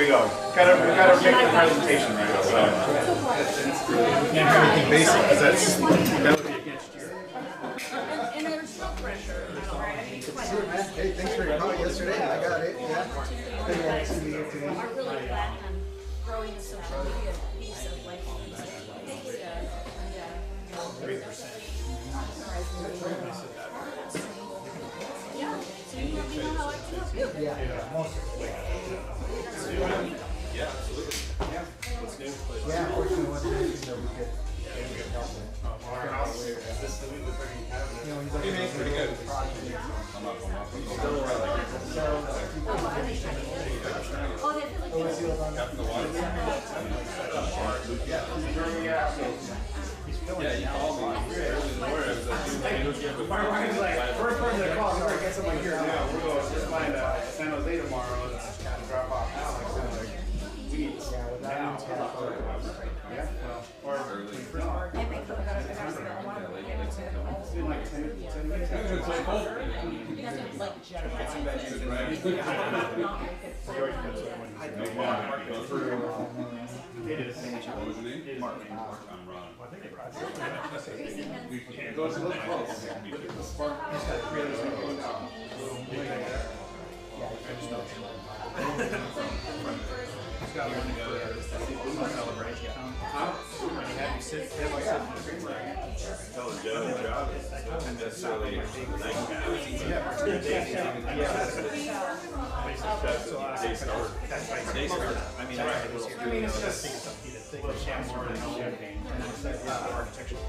we go. Gotta make the presentation right. So. Can't do anything basic because that would be against you. And there's no pressure. Hey, thanks for your call yesterday. I got it. Yeah. I'm really glad I'm growing the social media piece of like yeah. So you let me know how I can help you. Yeah, most of it. Yeah, absolutely. Yeah. What's new? Yeah, unfortunately, one thing that we could help with. Our house is this the week before you have it. You know, he's like, pretty good. Yeah, you called me. First person that called, we gotta get someone here now. We're going to just find San Jose tomorrow and drop off Alex. And like, we need now. Yeah, well, or early. It's been like 10 minutes. It is. What was your name? Mark. I'm Ron. I think they probably go to look close. He's got 3 others going down. He's got one to go celebration. Tell him Joe the job isn't necessarily a nice guy. Day start. I mean, it's just a little chancellor and champagne. And then architecture.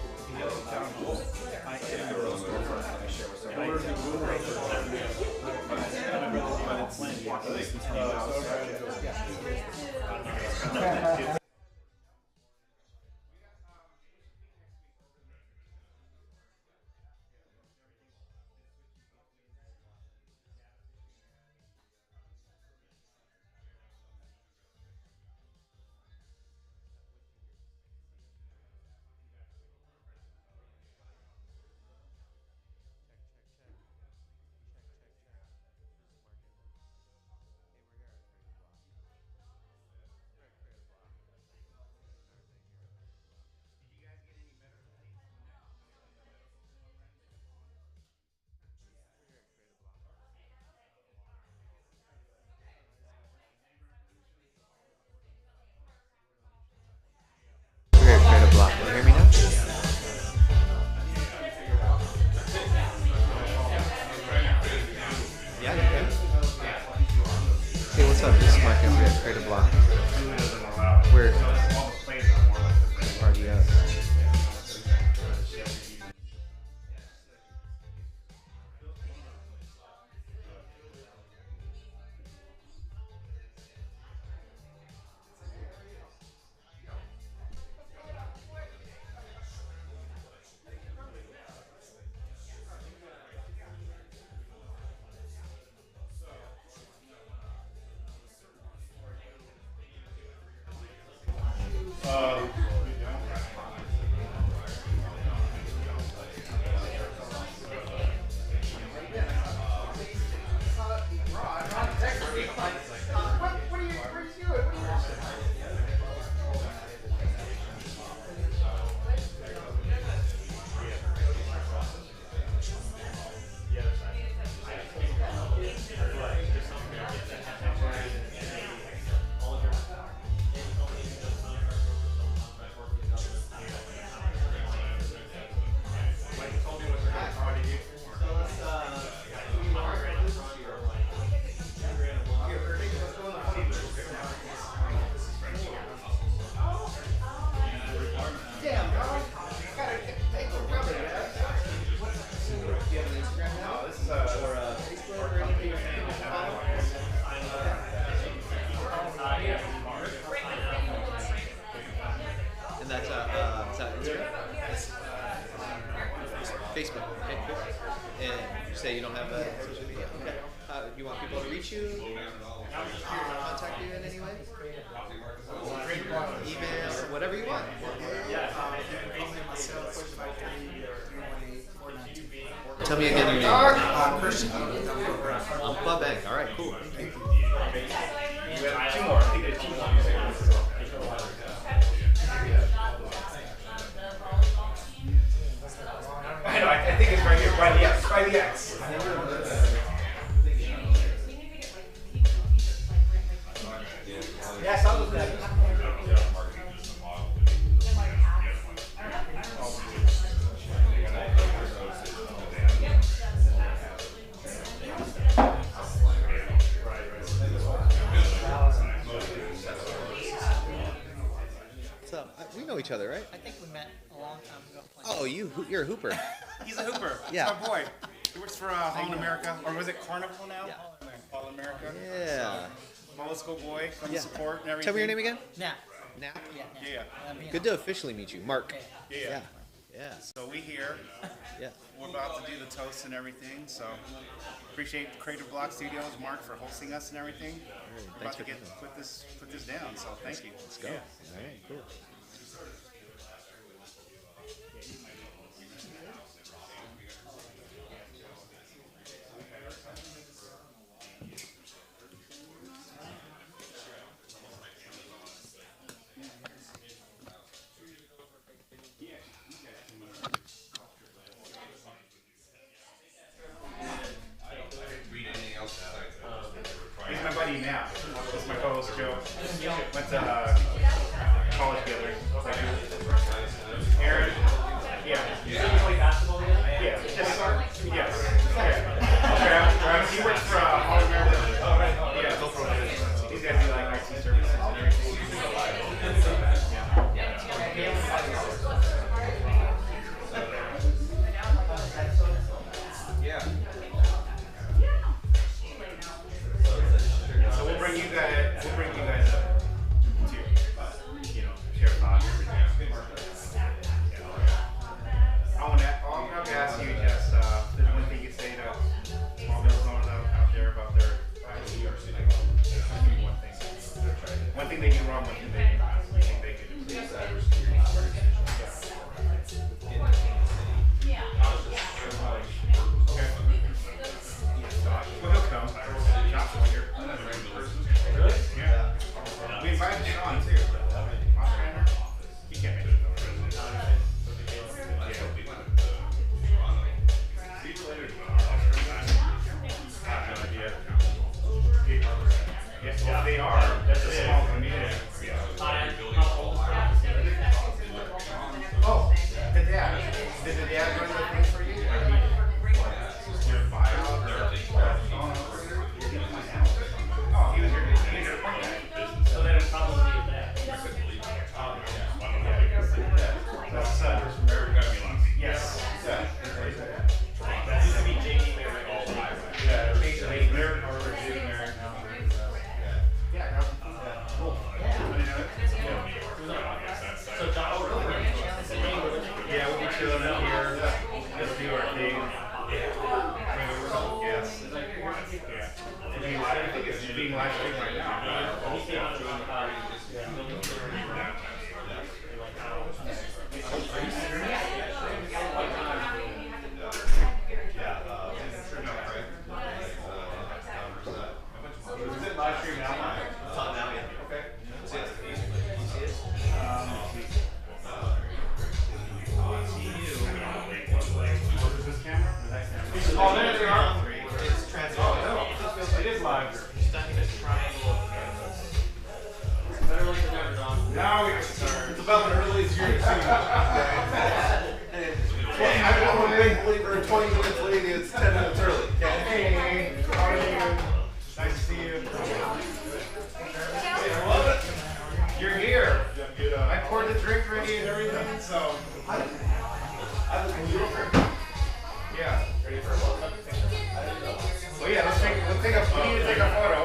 Facebook. Okay, cool. And you say you don't have a social media. Okay. You want people to reach you? Contact you in any way? Email, whatever you want. Tell me again your name. Christian. Bob Bank. All right, cool. We have 2 more. Yeah, I saw those guys. So we know each other, right? I think we met a long time ago. Oh, you're a hooper. He's a hooper. Yeah. He's my boy. He works for All in America, or was it Carnival now? Yeah. All in America. Yeah. Molly School boy, come Yeah. support and everything. Tell me your name again. Now, Nap. yeah, now. Yeah. Good to officially meet you, Mark. Yeah. Yeah. So we here. Yeah. We're about to do the toast and everything. So appreciate Creative Block Studios, Mark, for hosting us and everything. We're about Thanks to for put this down. So thank you. Let's go. All right. Cool. He's my buddy now. This is my co-host Joe. Went to college together. Aaron. Yeah. Yeah. Just, yes. Yeah. He works for All American. Yeah. These guys do like IT services and everything. Yeah. So we'll bring you guys up to, share thoughts and everything. I'll ask you just, if there's one thing you say to small business owners out there about their IT or something. One thing. One thing they do wrong, one thing you think they could improve. Okay. Well, he'll come. Josh will here. Really? Yeah. We invited Sean too. Ostrander? He can't make it. I have no idea. Yes, well, they are. That's a small community. Oh, the dad. Did the dad run the thing for you? Your buyout or? Oh, he was your point guy. So then it probably be that. That's yes. That used to be JD Merrick. Yeah, basically, they're already doing there now. Yeah, cool. So John, Yeah, we'll be chilling out here. Just do our thing. Maybe we're couple guests. Yeah. I think it's being live streamed right now. Is it live stream now? It's on now, yeah. Okay. Is this camera? Or that camera? Oh, there they are. It's transparent. Oh, no. It is live. better late than never, Don. Now we can start. It's about the earliest you're gonna see. I don't want to make believer 20 minutes late, it's 10 minutes early. Hey, how are you? Nice to see you. I love it. You're here. I poured the drink ready and everything, so. Yeah. Ready for a welcome? Well, yeah, we need to take a photo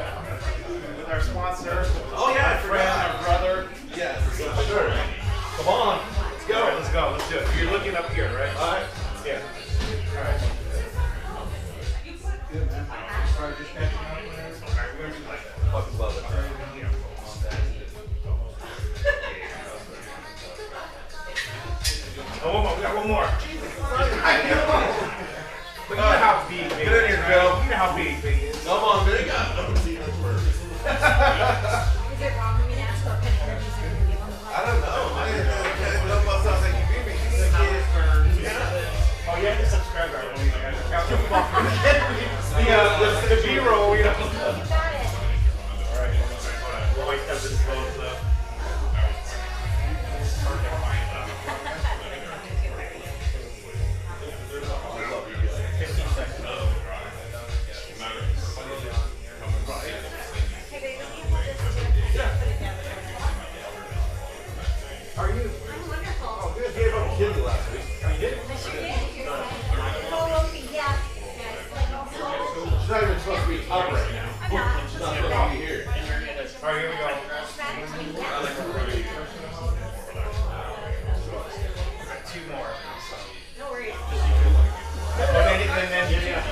with our sponsor. Oh, yeah, I friend, forgot. our brother. Yes, sure. Come on, let's go. All right, let's go. Let's do it. You're looking up here, right? All right. Yeah. All right. Good, man. Sorry, just catching up. All right, we're gonna do like that. Fucking love it. Oh, one more. We got one more. But you know how big Get in here, Joe. You know how big Big is. Come on, big. I'm seeing this first. Is it wrong for me to ask what kind of energies you're going to give on the I podcast? don't know. I didn't know about something you beat me. Oh, you have to subscribe to our the B-roll, you know. You got it. All right, hold on. We'll wait Because it's closed up. How are you? I'm wonderful. Oh, good. You gave up a kidney last week. You did? I sure did. Oh, okay, yeah. She's not even supposed to be up right now. I'm not. She's not supposed to be here. All right, here we go. Two more. No worries. And then, yeah.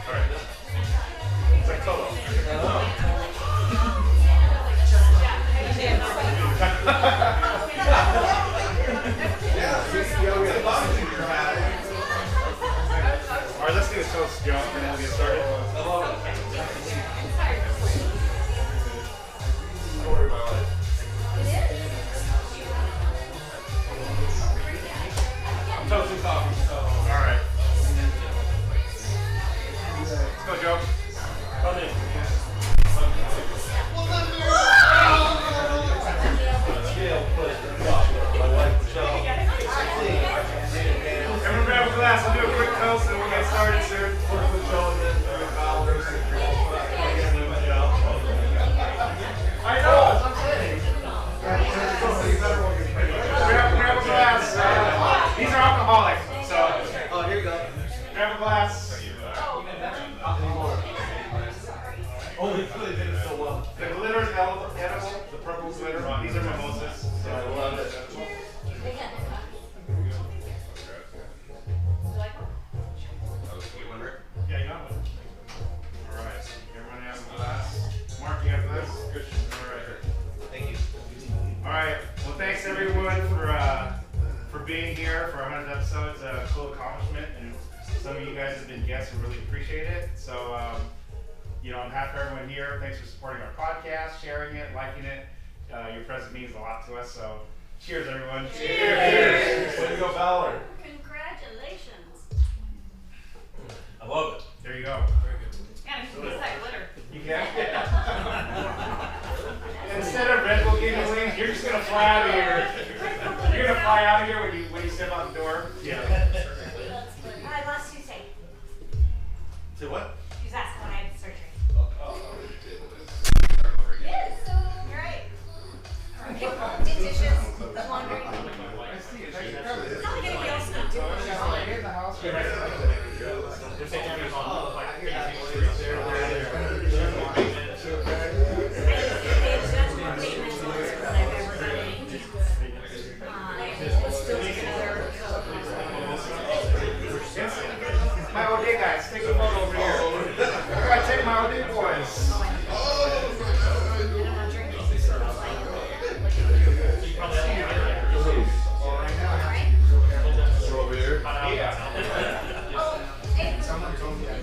All right. It's like Toto. All right, let's do a toast jump and then we'll get started. Don't worry about it. I'm toasting coffee, so. All right. Let's go, Joe. Come in. Everyone grab a glass. We'll do a quick toast and we'll get started soon. I know. Grab a glass. These are alcoholic, so Oh, here you go. grab a glass. The glitter is edible. The purple glitter. These are mimosas. So I love it. Yeah, you got one. All right. Everyone has a glass. Mark, you have a glass? Good. All right. Thank you. All right. Well, thanks everyone for being here for 100 episodes. It's a cool accomplishment, and some of you guys have been guests and really appreciate it. So, on behalf of everyone here, thanks for supporting our podcast, sharing it, liking it. Your presence means a lot to us. So, cheers, everyone. Cheers. Way to go, Valor. Congratulations. I love it. There you go. Gotta miss that glitter. You can. Instead of Red Bull giving you wings, you're just gonna fly out of here. You're gonna fly out of here when you step out the door. Yeah. Hi, last Tuesday. Say what? She was asking when I had surgery. Yes, you're right. Okay, did dishes, laundry. It's not like anybody else is gonna do it. In the house. My OD guys, take a photo over here. I gotta take my OD boys. Over here. Yeah. Someone told me that.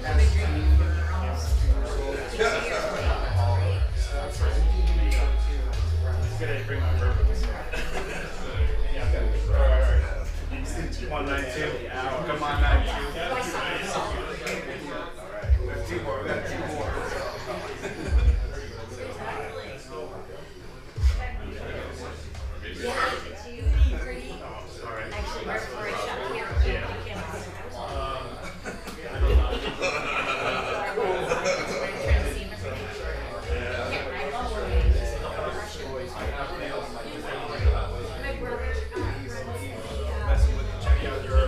Just gonna bring my purpose. Yeah. All right. 192. Come on, 92. There's two more. We got two more. Yeah, 2, 3. Actually, we're a shop here. Messing with the check out your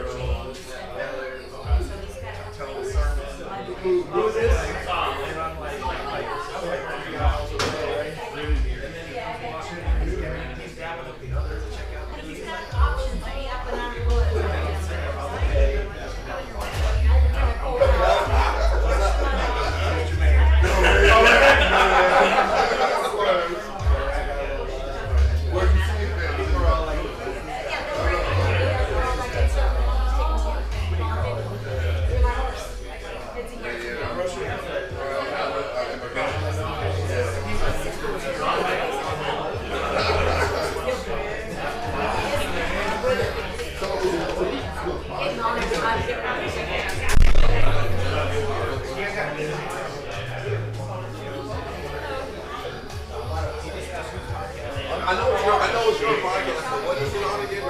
know it's your podcast, but what is it on again?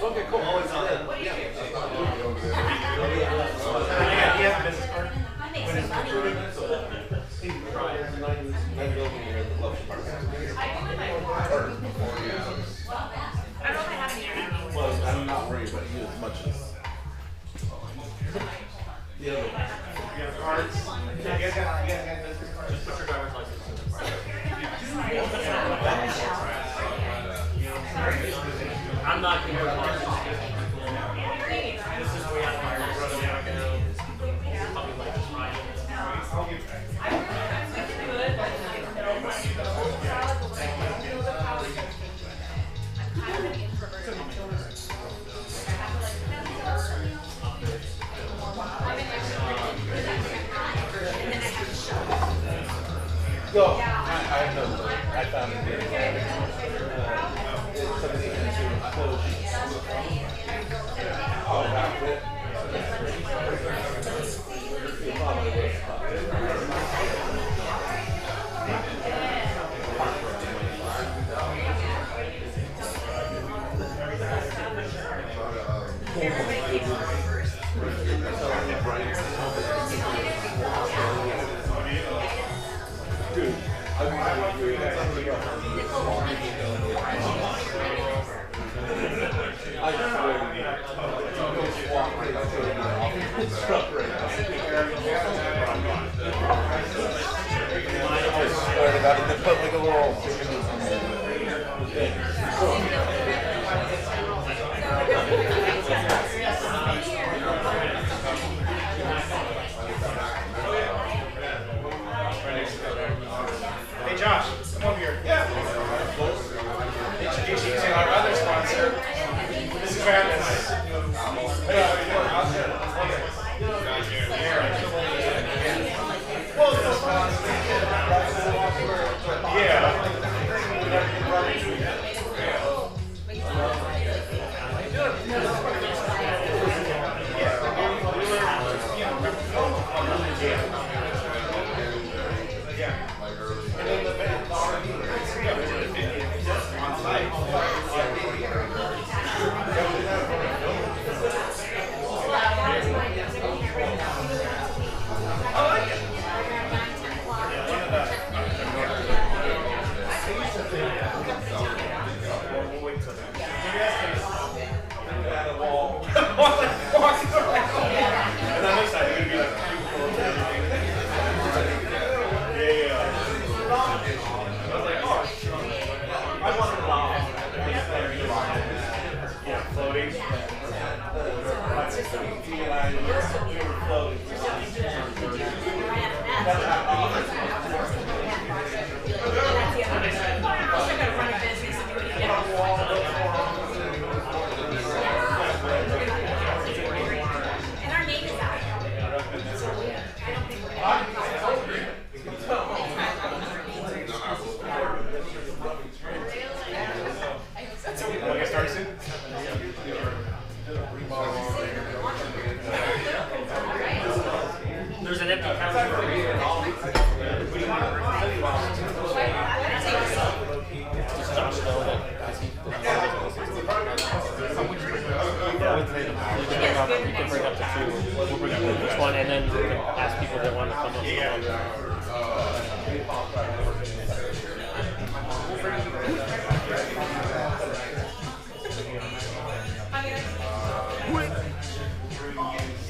Okay, cool. Always on it. Yeah. Well, I'm not worried about you as much as the other one. You have cards? You guys got business cards? Just put your driver's license in the front. I'm not going to this is way out of my running out now. Probably like this right. So, I know, I found it here. It's something into close. Oh, that's it. Dude, I swear to you, just walk right up to the truck right now. I swear to God, they put like a little Hey Josh, come over here. Yeah. Introduce you to our other sponsor. This is Travis. Hey, how are you There's an empty counter. You can bring up to two. We'll bring up this one, and then you can ask people that want to come up.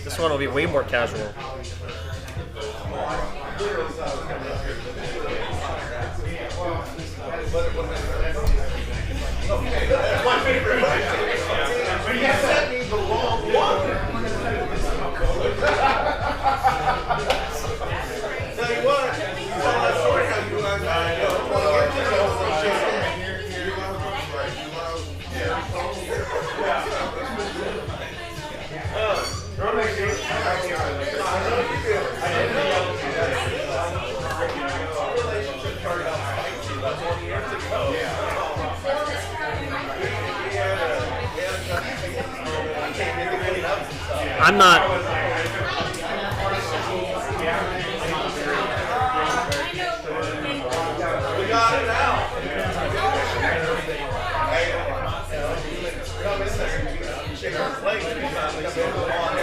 This one will be way more casual. That's my favorite. But you sent me the wrong one. I'm not. We got it now. Shake our legs anytime we come on.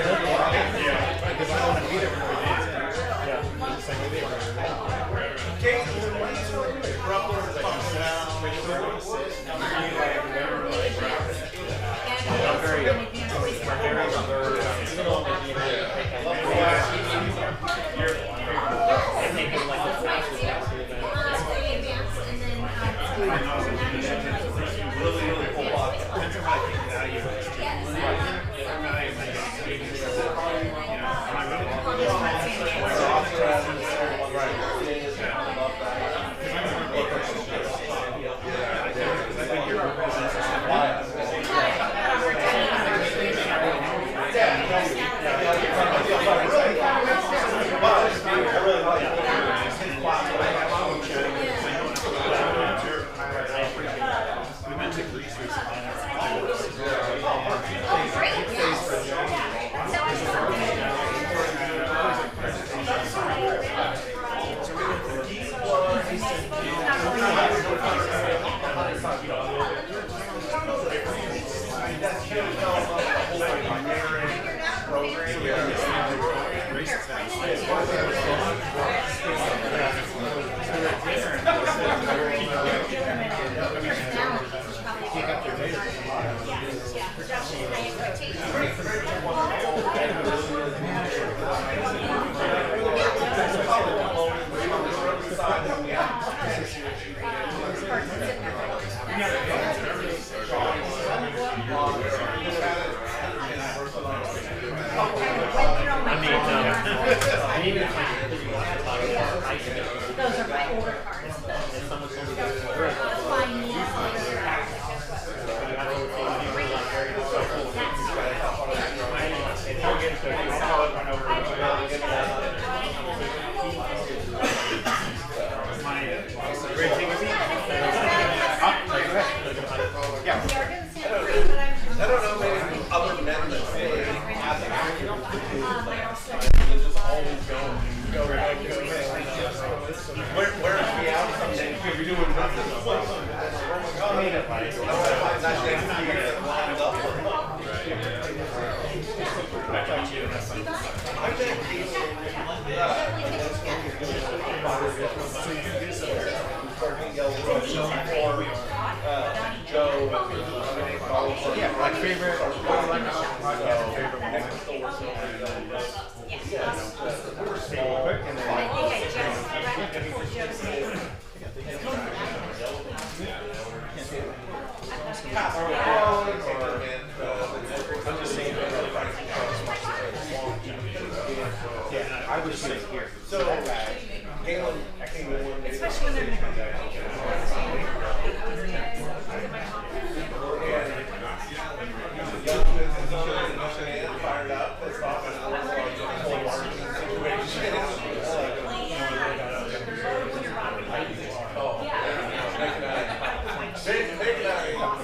I don't know, maybe other men that say, just always go. Where is we out someday? We're doing nothing. Yeah, my favorite. I was sitting here. So that guy, especially when they're fired up.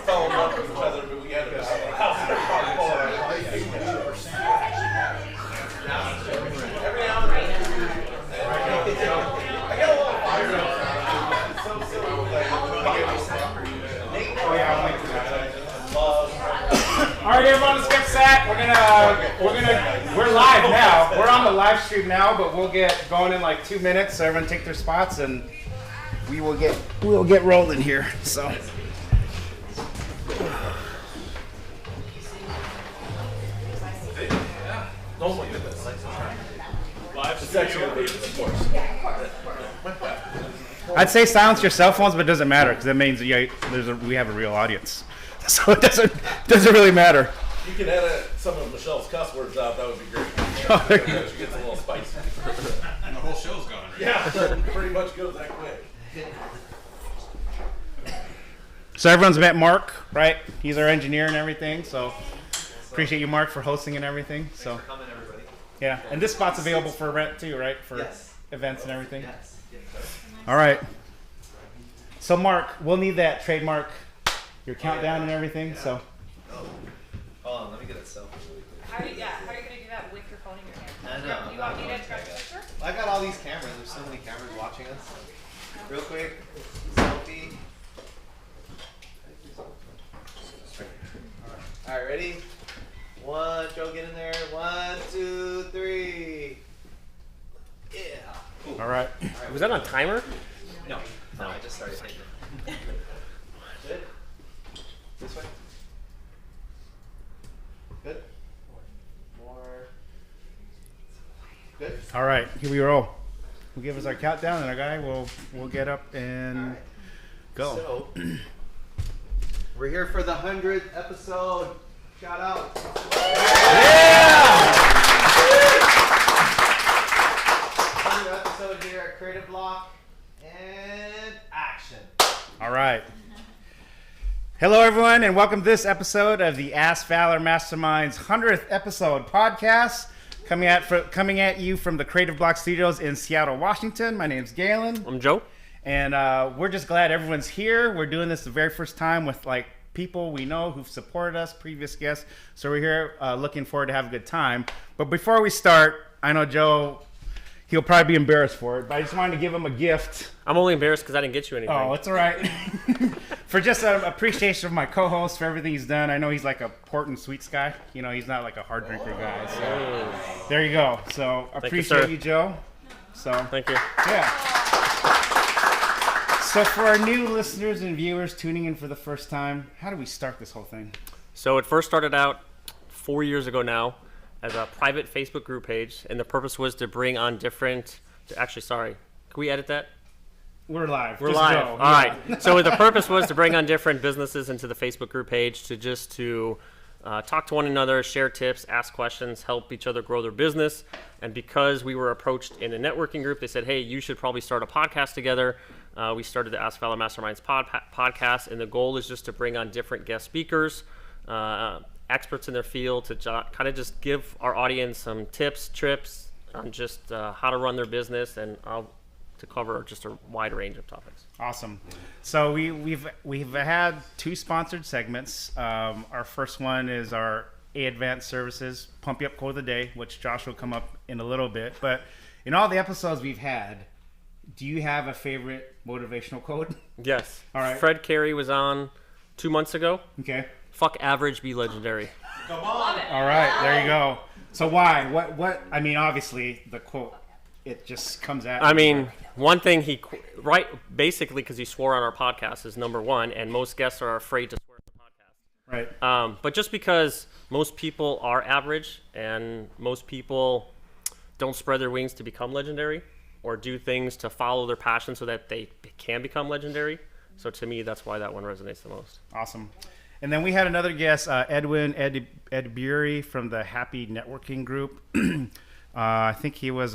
Fell in love with each other, but we had every now and then. I get a little fired up. It's so silly. All right, everyone, let's get set. We're live now. We're on the live stream now, but we'll get going in like 2 minutes. So everyone take their spots, and we'll get rolling here. So. I'd say silence your cell phones, but it doesn't matter because that means we have a real audience, so it doesn't really matter. You can edit some of Michelle's cuss words out. That would be great. She gets a little spicy. And the whole show's gone. Yeah, pretty much goes that quick. So everyone's met Mark, right? He's our engineer and everything. So appreciate you, Mark, for hosting and everything. So Thanks for coming, everybody. yeah, and this spot's available for rent too, right? For Yes. events and everything. Yes. All right. So Mark, we'll need that trademark, your countdown and everything. So. Hold on, let me get it selfie really quick. How are you gonna do that with your phone in your hand? I know. You want me to grab a picture? I got all these cameras. There's so many cameras watching us. Real quick, selfie. All right, ready? One, Joe, get in there. 1, 2, 3. Yeah. Cool. All right. Was that on timer? No, I just started hitting it. Good. This way. Good. More. Good. All right, here we roll. We'll give us our countdown, and our guy will get up and go. So, we're here for the 100th episode. Shout out. Yeah! 100th episode here at Creative Block. And action. All right. Hello, everyone, and welcome to this episode of the Ask Valor Masterminds 100th episode podcast. Coming at you from the Creative Block Studios in Seattle, Washington. My name's Galen. I'm Joe. And we're just glad everyone's here. We're doing this the very first time with people we know who've supported us, previous guests. So we're here looking forward to have a good time. But before we start, I know Joe, he'll probably be embarrassed for it, but I just wanted to give him a gift. I'm only embarrassed because I didn't get you anything. Oh, it's all right. For just an appreciation of my co-host for everything he's done. I know he's like a port and sweets guy. You know, he's not like a hard drinker guy. So there you go. So appreciate you, Joe. So thank you. Yeah. So for our new listeners and viewers tuning in for the first time, how do we start this whole thing? So it first started out 4 years ago now as a private Facebook group page, and the purpose was to bring on different. Actually, sorry, can we edit that? We're live. We're Just live. go. All right. So the purpose was to bring on different businesses into the Facebook group page to talk to one another, share tips, ask questions, help each other grow their business. And because we were approached in a networking group, they said, hey, you should probably start a podcast together. We started the Ask Valor Masterminds podcast, and the goal is just to bring on different guest speakers, experts in their field to kind of just give our audience some tips, trips on just how to run their business and to cover just a wide range of topics. Awesome. So we've had 2 sponsored segments. Our first one is our Advanced Services Pump You Up Quote of the Day, which Josh will come up in a little bit. But in all the episodes we've had, do you have a favorite motivational quote? Yes. All right. Fred Carey was on 2 months ago. Okay. Fuck average, be legendary. Come on. All right, there you go. So why? What? I mean, obviously the quote, it just comes at. I mean, one thing basically because he swore on our podcast is number one, and most guests are afraid to swear on the podcast. Right. But just because most people are average and most people don't spread their wings to become legendary or do things to follow their passion so that they can become legendary. So to me, that's why that one resonates the most. Awesome. And then we had another guest, Edwin Edbury from the Happy Networking Group. I think he was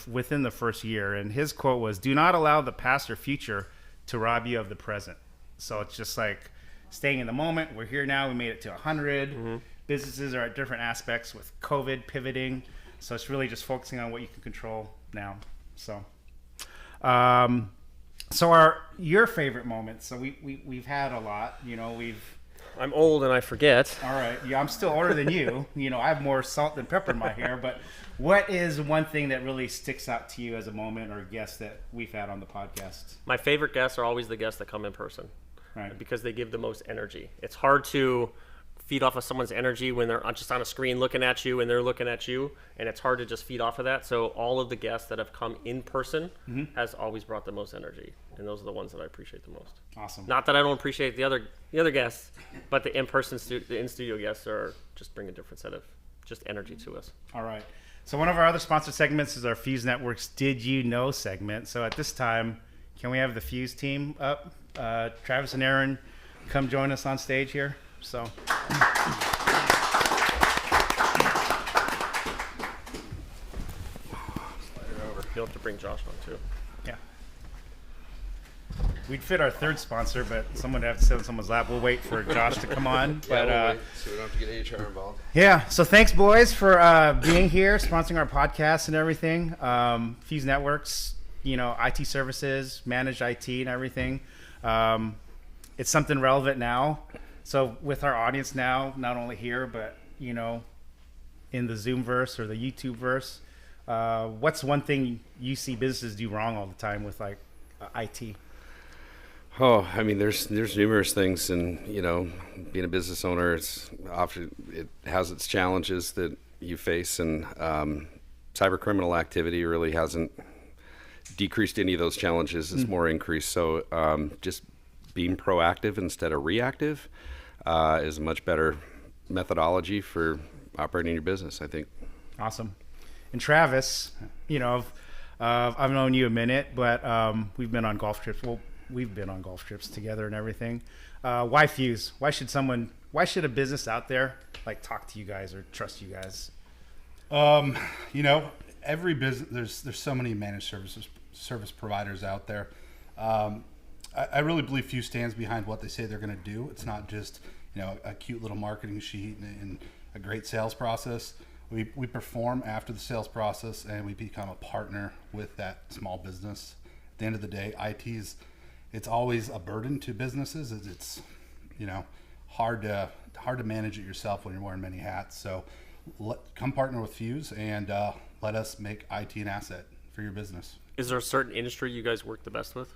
within the first year, and his quote was, "Do not allow the past or future to rob you of the present." So it's just like staying in the moment. We're here now. We made it to 100. Mm-hmm. Businesses are at different aspects with COVID pivoting. So it's really just focusing on what you can control now. So, your favorite moments. So we've had a lot. You know, I'm old and I forget. All right. Yeah, I'm still older than you. You know, I have more salt than pepper in my hair. But what is one thing that really sticks out to you as a moment or a guest that we've had on the podcast? My favorite guests are always the guests that come in person. Right. Because they give the most energy. It's hard to feed off of someone's energy when they're just on a screen looking at you and they're looking at you, and it's hard to just feed off of that. So all of the guests that have come in person has always brought the most energy, and those are the ones that I appreciate the most. Awesome. Not that I don't appreciate the other guests, but the in-studio guests are just bring a different set of just energy to us. All right. So one of our other sponsored segments is our Fuse Network's Did You Know segment. So at this time, can we have the Fuse team up? Travis and Aaron, come join us on stage here. So. You'll have to bring Josh on too. Yeah. We'd fit our third sponsor, but someone would have to sit on someone's lap. We'll wait for Josh to come on. Yeah, But we'll wait, so we don't have to get HR involved. yeah, so thanks, boys, for being here, sponsoring our podcast and everything. Fuse Networks, you know, IT services, managed IT and everything. It's something relevant now. So with our audience now, not only here, but, you know, in the Zoomverse or the YouTubeverse, what's one thing you see businesses do wrong all the time with like IT? Oh, I mean, there's numerous things, and you know, being a business owner, it has its challenges that you face, and cyber criminal activity really hasn't decreased any of those challenges. It's more increased. So just being proactive instead of reactive is a much better methodology for operating your business, I think. Awesome. And Travis, you know, I've known you a minute, but we've been on golf trips. Well, we've been on golf trips together and everything. Why Fuse? Why should a business out there like talk to you guys or trust you guys? You know, every business, there's so many managed service providers out there. I really believe Fuse stands behind what they say they're going to do. It's not just, you know, a cute little marketing sheet and a great sales process. We perform after the sales process, and we become a partner with that small business. At the end of the day, it's always a burden to businesses. It's you know, hard to manage it yourself when you're wearing many hats. So come partner with Fuse and let us make IT an asset for your business. Is there a certain industry you guys work the best with?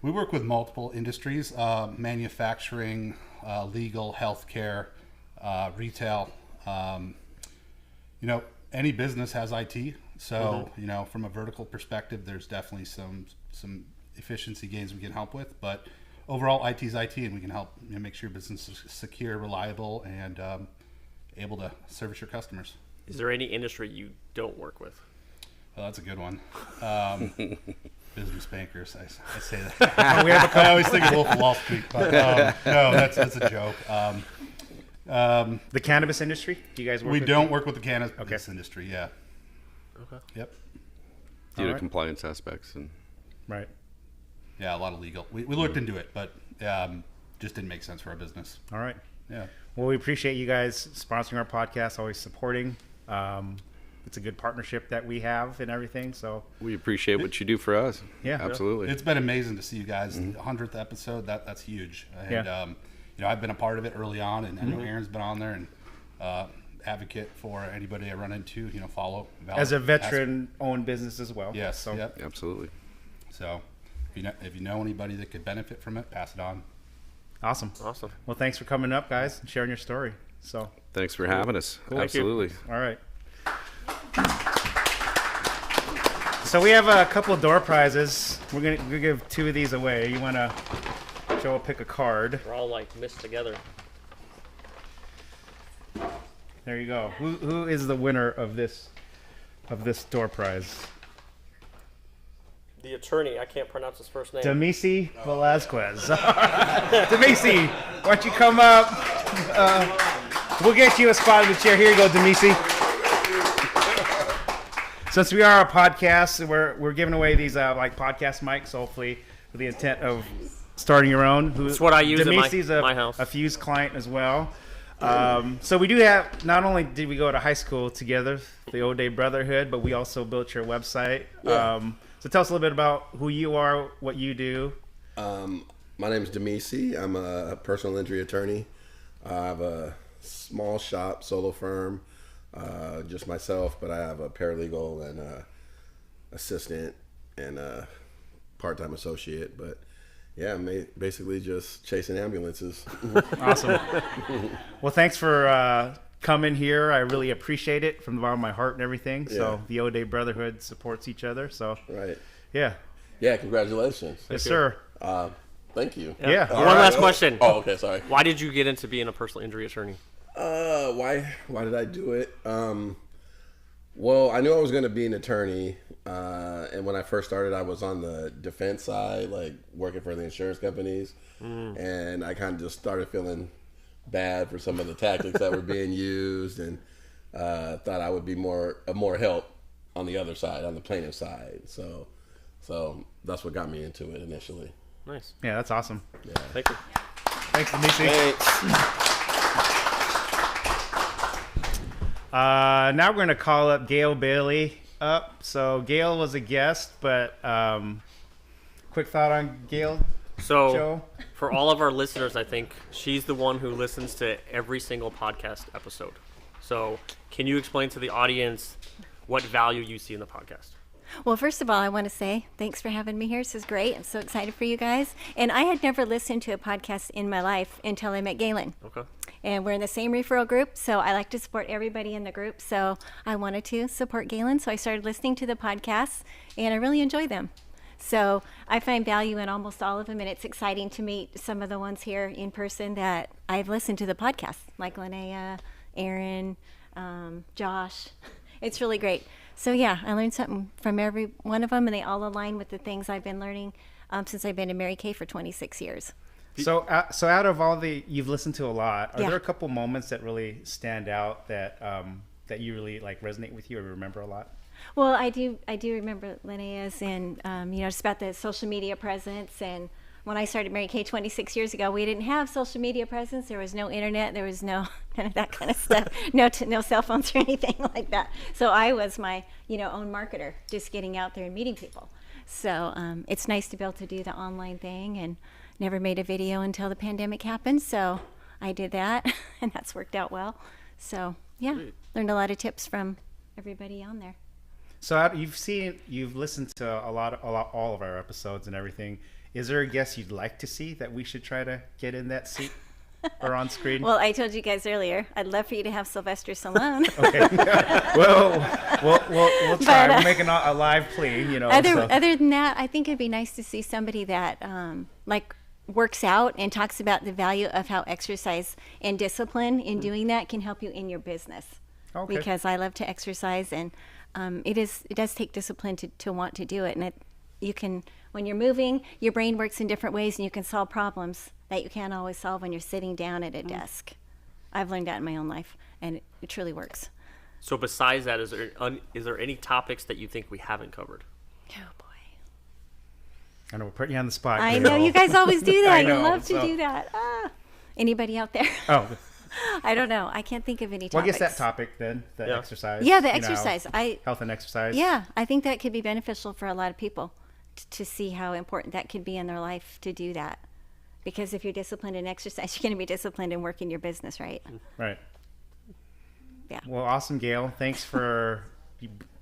We work with multiple industries: manufacturing, legal, healthcare, retail. You know, any business has IT. So you know, from a vertical perspective, there's definitely some efficiency gains we can help with. But overall, IT is IT, and we can help, you know, make sure your business is secure, reliable, and able to service your customers. Is there any industry you don't work with? Well, that's a good one. Business bankers, I say that. I always think of Wolf of Wall Street, but no, that's a joke. The cannabis industry? Do you guys work We with don't work with the cannabis industry, yeah. Okay. Yep. Due to compliance aspects and Right. Yeah, a lot of legal. We looked into it, but just didn't make sense for our business. All right. Yeah. Well, we appreciate you guys sponsoring our podcast, always supporting. It's a good partnership that we have and everything. So we appreciate what you do for us. Yeah, absolutely. It's been amazing to see you guys. The 100th episode, that's huge. And you know, I've been a part of it early on, and I know Aaron's been on there and advocate for anybody I run into. You know, follow Valor. As a veteran-owned business as well. Yes. So. Yep. Absolutely. So if you know anybody that could benefit from it, pass it on. Awesome. Well, thanks for coming up, guys, and sharing your story. So thanks for having us. Cool. Absolutely. All right. So we have a couple of door prizes. We're gonna give 2 of these away. You want to, Joe, pick a card. We're all like mixed together. There you go. Who is the winner of this door prize? The attorney, I can't pronounce his first name. Demisi Velasquez. Demisi, why don't you come up? We'll get you a spot in the chair. Here you go, Demisi. Since we are a podcast, we're giving away these like podcast mics, so hopefully with the intent of starting your own. That's what I use Demisi's at my house. A Fuse client as well. So we do have, not only did we go to high school together, the O'Day Brotherhood, but we also built your website. Yeah. So tell us a little bit about who you are, what you do. My name is Demisi. I'm a personal injury attorney. I have a small shop, solo firm, just myself, but I have a paralegal and a assistant and a part-time associate. But yeah, I'm basically just chasing ambulances. Awesome. Well, thanks for coming here. I really appreciate it from the bottom of my heart and everything. So the O'Day Brotherhood supports each other. So right. Yeah. Yeah. Congratulations. Yes, sir. Thank you. Yeah. One last question. Oh, okay. Sorry. Why did you get into being a personal injury attorney? Why did I do it? Well, I knew I was going to be an attorney, and when I first started, I was on the defense side, like working for the insurance companies, and I kind of just started feeling bad for some of the tactics that were being used, and thought I would be more help on the other side, on the plaintiff side. So that's what got me into it initially. Nice. Yeah, that's awesome. Yeah. Thank you. Thanks, Demisi. Thanks. Now we're going to call up Gail Bailey up. So Gail was a guest, but quick thought on Gail. So, Joe. for all of our listeners, I think she's the one who listens to every single podcast episode. So, can you explain to the audience what value you see in the podcast? Well, first of all, I want to say thanks for having me here. This is great. I'm so excited for you guys. And I had never listened to a podcast in my life until I met Galen. Okay. And we're in the same referral group, so I like to support everybody in the group. So I wanted to support Galen, so I started listening to the podcasts, and I really enjoy them. So I find value in almost all of them, and it's exciting to meet some of the ones here in person that I've listened to the podcast, like Linnea, Aaron, Josh. It's really great. So yeah, I learned something from every one of them, and they all align with the things I've been learning since I've been in Mary Kay for 26 years. So out of all you've listened to a lot, are Yeah. there a couple moments that really stand out that that you really like resonate with you or remember a lot? Well, I do remember Linnea's, and just about the social media presence. And when I started Mary Kay 26 years ago, we didn't have social media presence. There was no internet. There was no kind of that kind of stuff. No cell phones or anything like that. So I was my own marketer, just getting out there and meeting people. So it's nice to be able to do the online thing, and never made a video until the pandemic happened. So I did that, and that's worked out well. So yeah, learned a lot of tips from everybody on there. So you've listened to all of our episodes and everything. Is there a guest you'd like to see that we should try to get in that seat or on screen? Well, I told you guys earlier, I'd love for you to have Sylvester Stallone. Okay. We'll try. We're making a live plea, Other than that, I think it'd be nice to see somebody that works out and talks about the value of how exercise and discipline in doing that can help you in your business. Okay. Because I love to exercise, and it does take discipline to want to do it. And you can, when you're moving, your brain works in different ways, and you can solve problems that you can't always solve when you're sitting down at a desk. I've learned that in my own life, and it truly works. So besides that, is there any topics that you think we haven't covered? Oh boy. I know we're putting you on the spot. I know you guys always do that. I know, You love to do that. Anybody out there? Oh. I don't know. I can't think of any topics. Well, I guess that topic then, the exercise. Yeah, the exercise. Health and exercise. Yeah, I think that could be beneficial for a lot of people to see how important that could be in their life to do that. Because if you're disciplined in exercise, you're going to be disciplined in working your business, right? Right. Yeah. Well, awesome, Gail. Thanks for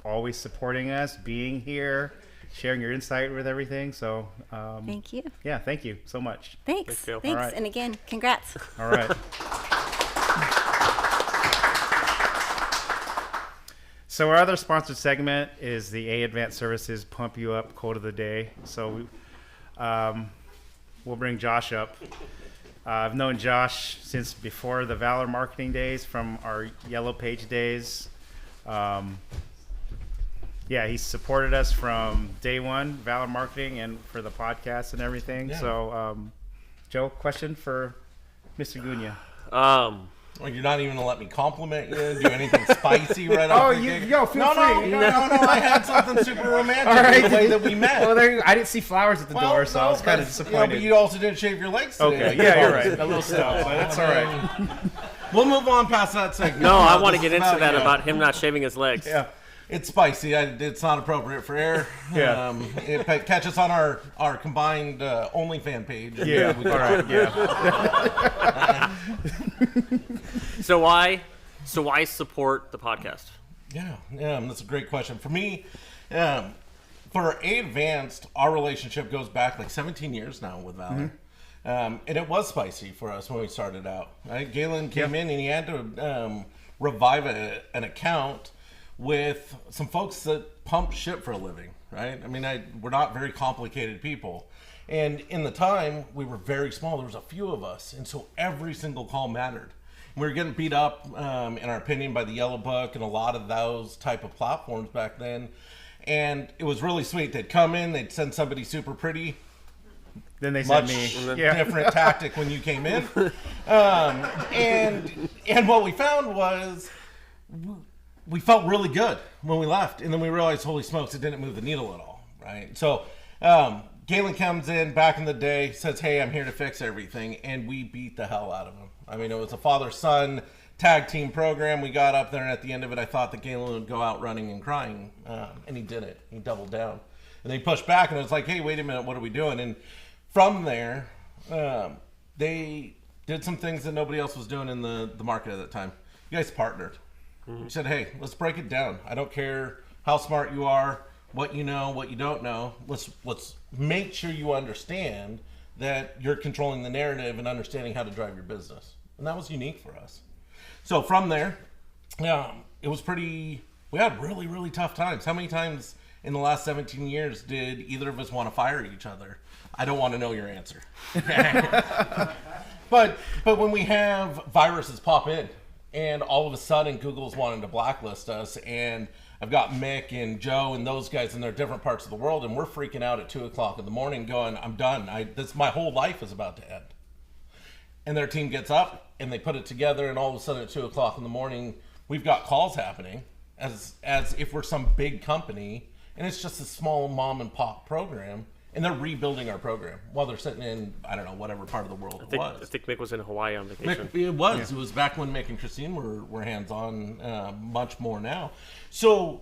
always supporting us, being here, sharing your insight with everything. So thank you. Yeah, thank you so much. Thanks. Thanks. All right. And again, congrats. All right. So our other sponsored segment is the A Advanced Services Pump You Up Quote of the Day. So we'll bring Josh up. I've known Josh since before the Valor Marketing days, from our Yellow Page days. He's supported us from day one, Valor Marketing, and for the podcast and everything. Yeah. So, Joe, question for Mr. Gunya. Well, you're not even gonna let me compliment you, do anything spicy right off the gate? feel free. No, I had something super romantic in the way that we met. Well, I didn't see flowers at the door, so I was kind of disappointed. But you also didn't shave your legs today. Okay, yeah, you're right. A little stuff, but that's all right. We'll move on past that segment. No, I want to get into that about him not shaving his legs. Yeah. It's spicy. It's not appropriate for air. Yeah. Catch us on our combined OnlyFans page. Yeah. All right. Yeah. So why support the podcast? Yeah, that's a great question. For me, for A Advanced, our relationship goes back like 17 years now with Valor. And it was spicy for us when we started out. Right? Galen came in and he had to revive an account with some folks that pump shit for a living, right? I mean, we're not very complicated people. And in the time, we were very small. There was a few of us. And so every single call mattered. We were getting beat up, in our opinion, by the Yellow Book and a lot of those type of platforms back then. And it was really sweet. They'd come in, they'd send somebody super pretty. Then they sent me. Different tactic when you came in. And what we found was we felt really good when we left. And then we realized, holy smokes, it didn't move the needle at all, right? So Galen comes in back in the day, says, hey, I'm here to fix everything. And we beat the hell out of him. I mean, it was a father-son tag team program. We got up there, and at the end of it, I thought that Galen would go out running and crying. And he did it. He doubled down. And they pushed back, and it was like, hey, wait a minute, what are we doing? And from there, they did some things that nobody else was doing in the market at that time. You guys partnered. You said, hey, let's break it down. I don't care how smart you are, what you know, what you don't know. Let's make sure you understand that you're controlling the narrative and understanding how to drive your business. And that was unique for us. So from there, it was we had really, really tough times. How many times in the last 17 years did either of us want to fire each other? I don't want to know your answer. But when we have viruses pop in, and all of a sudden Google's wanting to blacklist us, and I've got Mick and Joe and those guys in their different parts of the world, and we're freaking out at 2 o'clock in the morning going, I'm done. My whole life is about to end. And their team gets up and they put it together, and all of a sudden at 2 o'clock in the morning, we've got calls happening as if we're some big company, and it's just a small mom and pop program. And they're rebuilding our program while they're sitting in, I don't know, whatever part of the world it was. I think Mick was in Hawaii on vacation. It was. Yeah. It was back when Mick and Christine were hands-on, much more now. So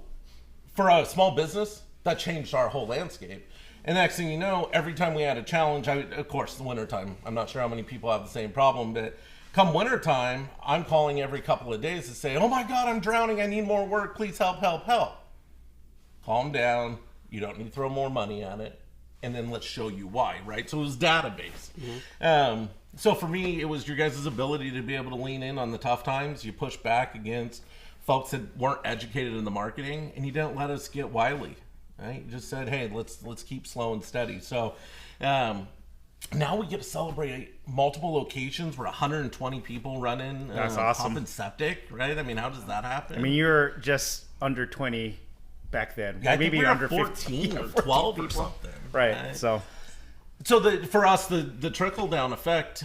for a small business, that changed our whole landscape. And next thing you know, every time we had a challenge, of course, the wintertime, I'm not sure how many people have the same problem, but come wintertime, I'm calling every couple of days to say, oh my God, I'm drowning. I need more work. Please help, help, help. Calm down. You don't need to throw more money at it. And then let's show you why, right? So it was database. So for me, it was your guys' ability to be able to lean in on the tough times. You push back against folks that weren't educated in the marketing, and you didn't let us get wily, right? You just said, hey, let's keep slow and steady. So now we get to celebrate multiple locations. We're 120 people running. That's awesome. Pump and septic, right? I mean, how does that happen? I mean, you're just under 20 back then. Yeah, maybe we were under 14 or 12 or something. Right. So for us, the trickle-down effect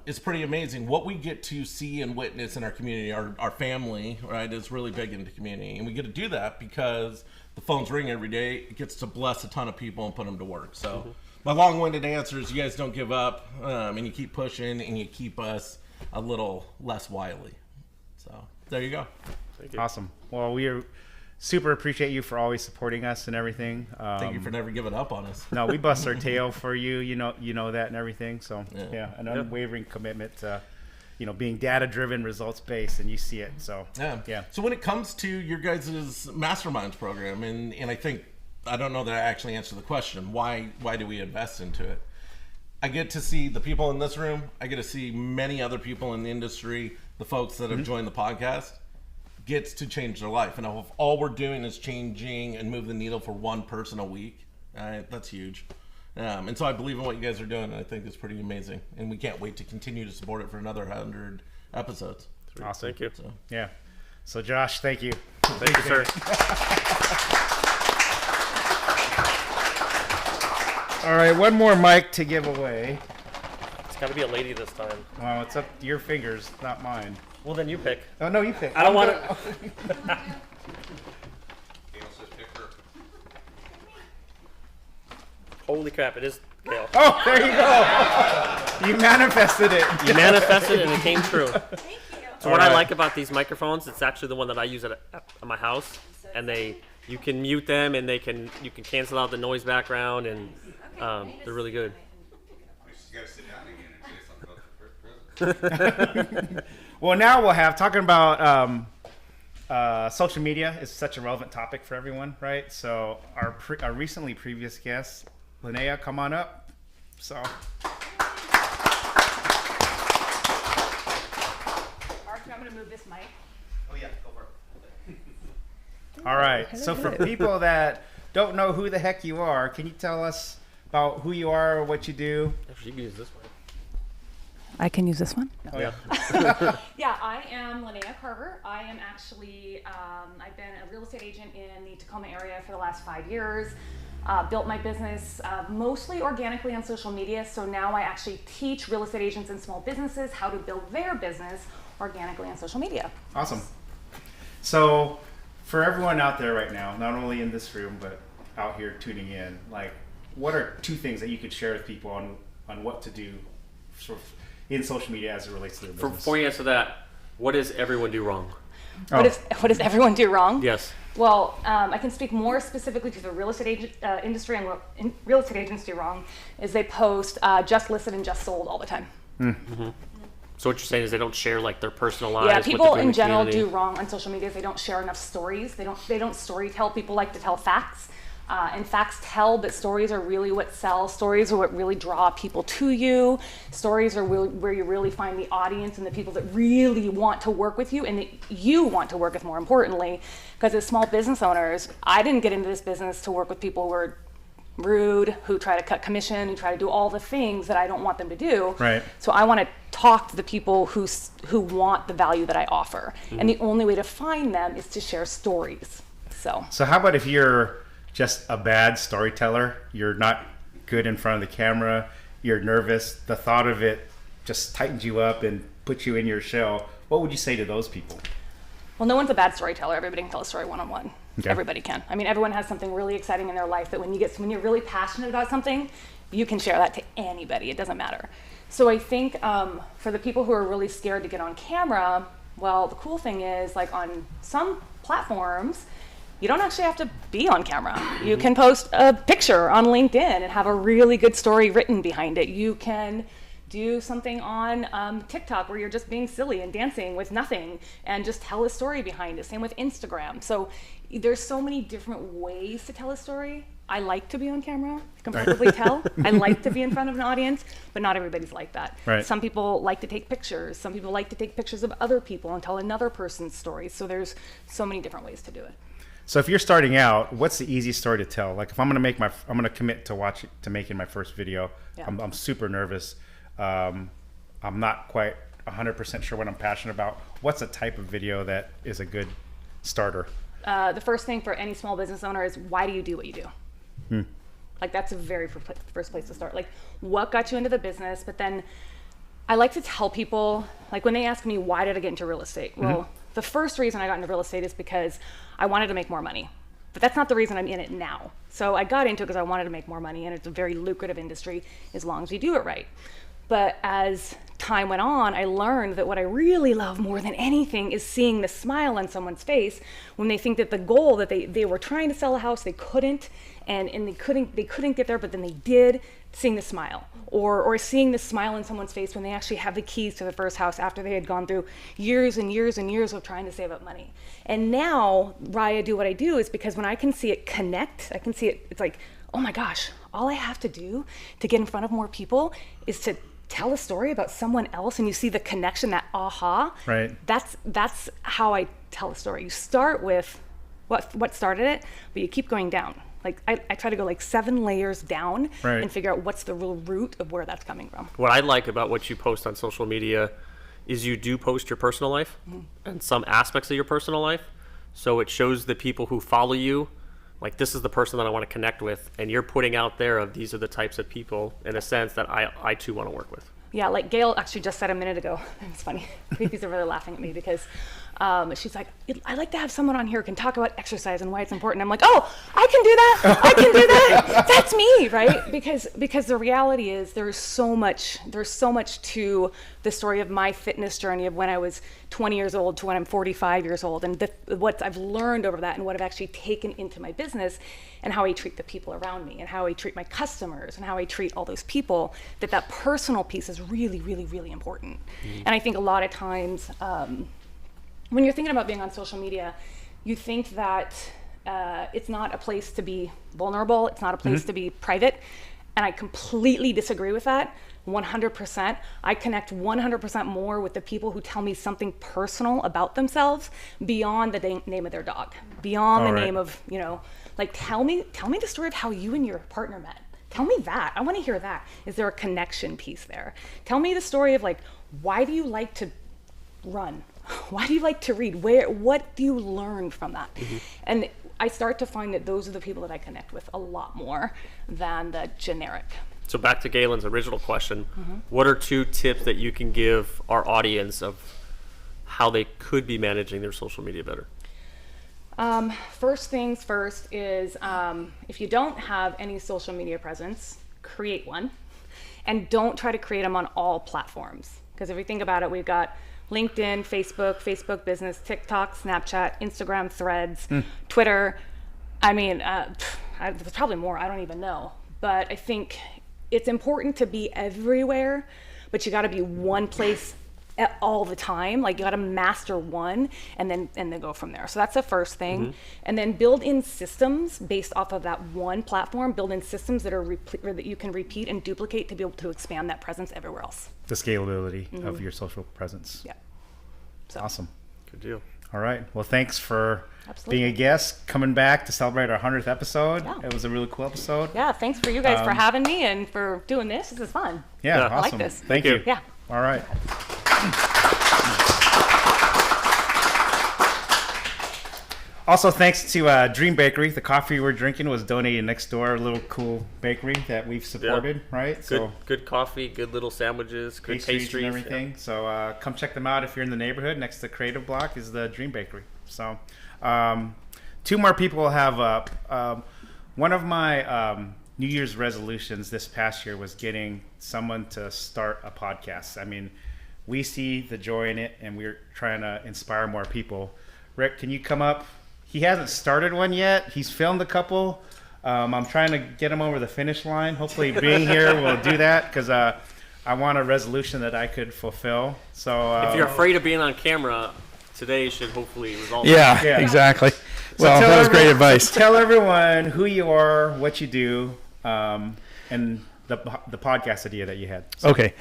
is pretty amazing. What we get to see and witness in our community, our family, right, is really big into community. And we get to do that because the phones ring every day. It gets to bless a ton of people and put them to work. So my long-winded answer is you guys don't give up, and you keep pushing, and you keep us a little less wily. So there you go. Thank you. Awesome. Well, we super appreciate you for always supporting us and everything. Thank you for never giving up on us. No, we bust our tail for you. You know that and everything. So yeah, an unwavering commitment to, being data driven, results based, and you see it. So yeah. So when it comes to your guys' Masterminds program, and I don't know that I actually answered the question. Why do we invest into it? I get to see the people in this room. I get to see many other people in the industry, the folks that have joined the podcast. Gets to change their life, and if all we're doing is changing and move the needle for one person a week, that's huge. And so I believe in what you guys are doing, and I think it's pretty amazing, and we can't wait to continue to support it for another 100 episodes. Awesome. Thank you. Yeah. So Josh, thank you. Thank you, sir. All right, one more mic to give away. It's got to be a lady this time. Well, it's up to your fingers, not mine. Well, then you pick. Oh, no, you pick. I don't want to. Holy crap, it is Gail. Oh, there you go. You manifested it. You manifested it and it came true. Thank you. So what I like about these microphones, it's actually the one that I use at my house, and you can mute them, and you can cancel out the noise background, and they're really good. You gotta sit down again and say something about the present. Well, now we'll have talking about social media is such a relevant topic for everyone, right? So our recently previous guest, Linnea, come on up. So. Mark, I'm going to move this mic. Oh yeah, go for it. All right. So for people that don't know who the heck you are, can you tell us about who you are or what you do? Actually, you can use this one. I can use this one? Oh, yeah. Yeah, I am Linnea Carver. I am actually, I've been a real estate agent in the Tacoma area for the last 5 years. Built my business mostly organically on social media. So now I actually teach real estate agents and small businesses how to build their business organically on social media. Awesome. So for everyone out there right now, not only in this room, but out here tuning in, what are 2 things that you could share with people on what to do sort of in social media as it relates to their business? Before you answer that, what does everyone do wrong? What does everyone do wrong? Yes. Well, I can speak more specifically to the real estate industry, and real estate agency wrong is they post just listed and just sold all the time. Mm-hmm. So what you're saying is they don't share like their personal lives. Yeah, what people they're doing in general community. do wrong on social media. They don't share enough stories. They don't story tell. People like to tell facts. And facts tell, but stories are really what sells. Stories are what really draw people to you. Stories are where you really find the audience and the people that really want to work with you and that you want to work with, more importantly. Because as small business owners, I didn't get into this business to work with people who are rude, who try to cut commission, who try to do all the things that I don't want them to do. Right. So I want to talk to the people who want the value that I offer. Mhm. And the only way to find them is to share stories. So how about if you're just a bad storyteller, you're not good in front of the camera, you're nervous, the thought of it just tightens you up and puts you in your shell, what would you say to those people? Well, no one's a bad storyteller. Everybody can tell a story one-on-one. Okay. Everybody can. I mean, everyone has something really exciting in their life that when you're really passionate about something, you can share that to anybody. It doesn't matter. So I think for the people who are really scared to get on camera, well, the cool thing is, like on some platforms, you don't actually have to be on camera. You can post a picture on LinkedIn and have a really good story written behind it. You can do something on TikTok where you're just being silly and dancing with nothing and just tell a story behind it. Same with Instagram. So there's so many different ways to tell a story. I like to be on camera. You can probably tell. I like to be in front of an audience, but not everybody's like that. Right. Some people like to take pictures. Some people like to take pictures of other people and tell another person's story. So there's so many different ways to do it. So if you're starting out, what's the easiest story to tell? Like if I'm gonna commit to making my first video. Yeah. I'm super nervous. I'm not quite 100% sure what I'm passionate about. What's a type of video that is a good starter? The first thing for any small business owner is, why do you do what you do? Like that's a very first place to start. Like what got you into the business? But then I like to tell people, like when they ask me, why did I get into real estate? Well, the first reason I got into real estate is because I wanted to make more money. But that's not the reason I'm in it now. So I got into it because I wanted to make more money, and it's a very lucrative industry as long as you do it right. But as time went on, I learned that what I really love more than anything is seeing the smile on someone's face when they think that the goal that they were trying to sell a house, they couldn't, and they couldn't get there, but then they did, seeing the smile. Or seeing the smile on someone's face when they actually have the keys to the first house after they had gone through years and years and years of trying to save up money. And now why I do what I do is because when I can see it connect, I can see it, it's like, oh my gosh, all I have to do to get in front of more people is to tell a story about someone else, and you see the connection, that aha. Right. That's how I tell a story. You start with what started it, but you keep going down. Like I try to go like 7 layers down and figure out what's the real root of where that's coming from. What I like about what you post on social media is you do post your personal life and some aspects of your personal life. So it shows the people who follow you, like this is the person that I want to connect with, and you're putting out there of these are the types of people, in a sense, that I too want to work with. Yeah, like Gail actually just said a minute ago, it's funny, Creepies are really laughing at me because she's like, I like to have someone on here who can talk about exercise and why it's important. I'm like, oh, I can do that, I can do that, that's me, right? Because the reality is there's so much to the story of my fitness journey of when I was 20 years old to when I'm 45 years old, and what I've learned over that and what I've actually taken into my business, and how I treat the people around me and how I treat my customers and how I treat all those people, that personal piece is really, really, really important. And I think a lot of times when you're thinking about being on social media, you think that it's not a place to be vulnerable, it's not a place to be private, and I completely disagree with that. 100%. I connect 100% more with the people who tell me something personal about themselves beyond the name of their dog, beyond the name of, like tell me the story of how you and your partner met. Tell me that. I want to hear that. Is there a connection piece there? Tell me the story of like, why do you like to run? Why do you like to read? What do you learn from that? And I start to find that those are the people that I connect with a lot more than the generic. So back to Galen's original question, what are 2 tips that you can give our audience of how they could be managing their social media better? First things first is if you don't have any social media presence, create one. And don't try to create them on all platforms. Because if we think about it, we've got LinkedIn, Facebook Business, TikTok, Snapchat, Instagram, Threads, Twitter. I mean, there's probably more. I don't even know. But I think it's important to be everywhere, but you got to be one place all the time. Like you got to master one and then go from there. So that's the first thing. And then build in systems based off of that one platform. Build in systems that are that you can repeat and duplicate to be able to expand that presence everywhere else. The scalability of your social presence. Yeah. So. Awesome. Good deal. All right. Well, thanks for Absolutely. being a guest, coming back to celebrate our 100th episode. Yeah. It was a really cool episode. Yeah. Thanks for you guys for having me and for doing this. This is fun. Yeah. I Awesome. like this. Thank you. Yeah. All right. Also, thanks to Dream Bakery. The coffee we're drinking was donated next door, a little cool bakery that we've supported, right? Good coffee, good little sandwiches, good pastries and everything. Yeah. So come check them out if you're in the neighborhood. Next to Creative Block is the Dream Bakery. So 2 more people have up. One of my New Year's resolutions this past year was getting someone to start a podcast. I mean, we see the joy in it, and we're trying to inspire more people. Rick, can you come up? He hasn't started one yet. He's filmed a couple. I'm trying to get him over the finish line. Hopefully being here will do that, because I want a resolution that I could fulfill. So if you're afraid of being on camera, today should hopefully resolve yeah, that. Exactly. So well, that was great advice. Tell everyone who you are, what you do, and the podcast idea that you had. So. Okay.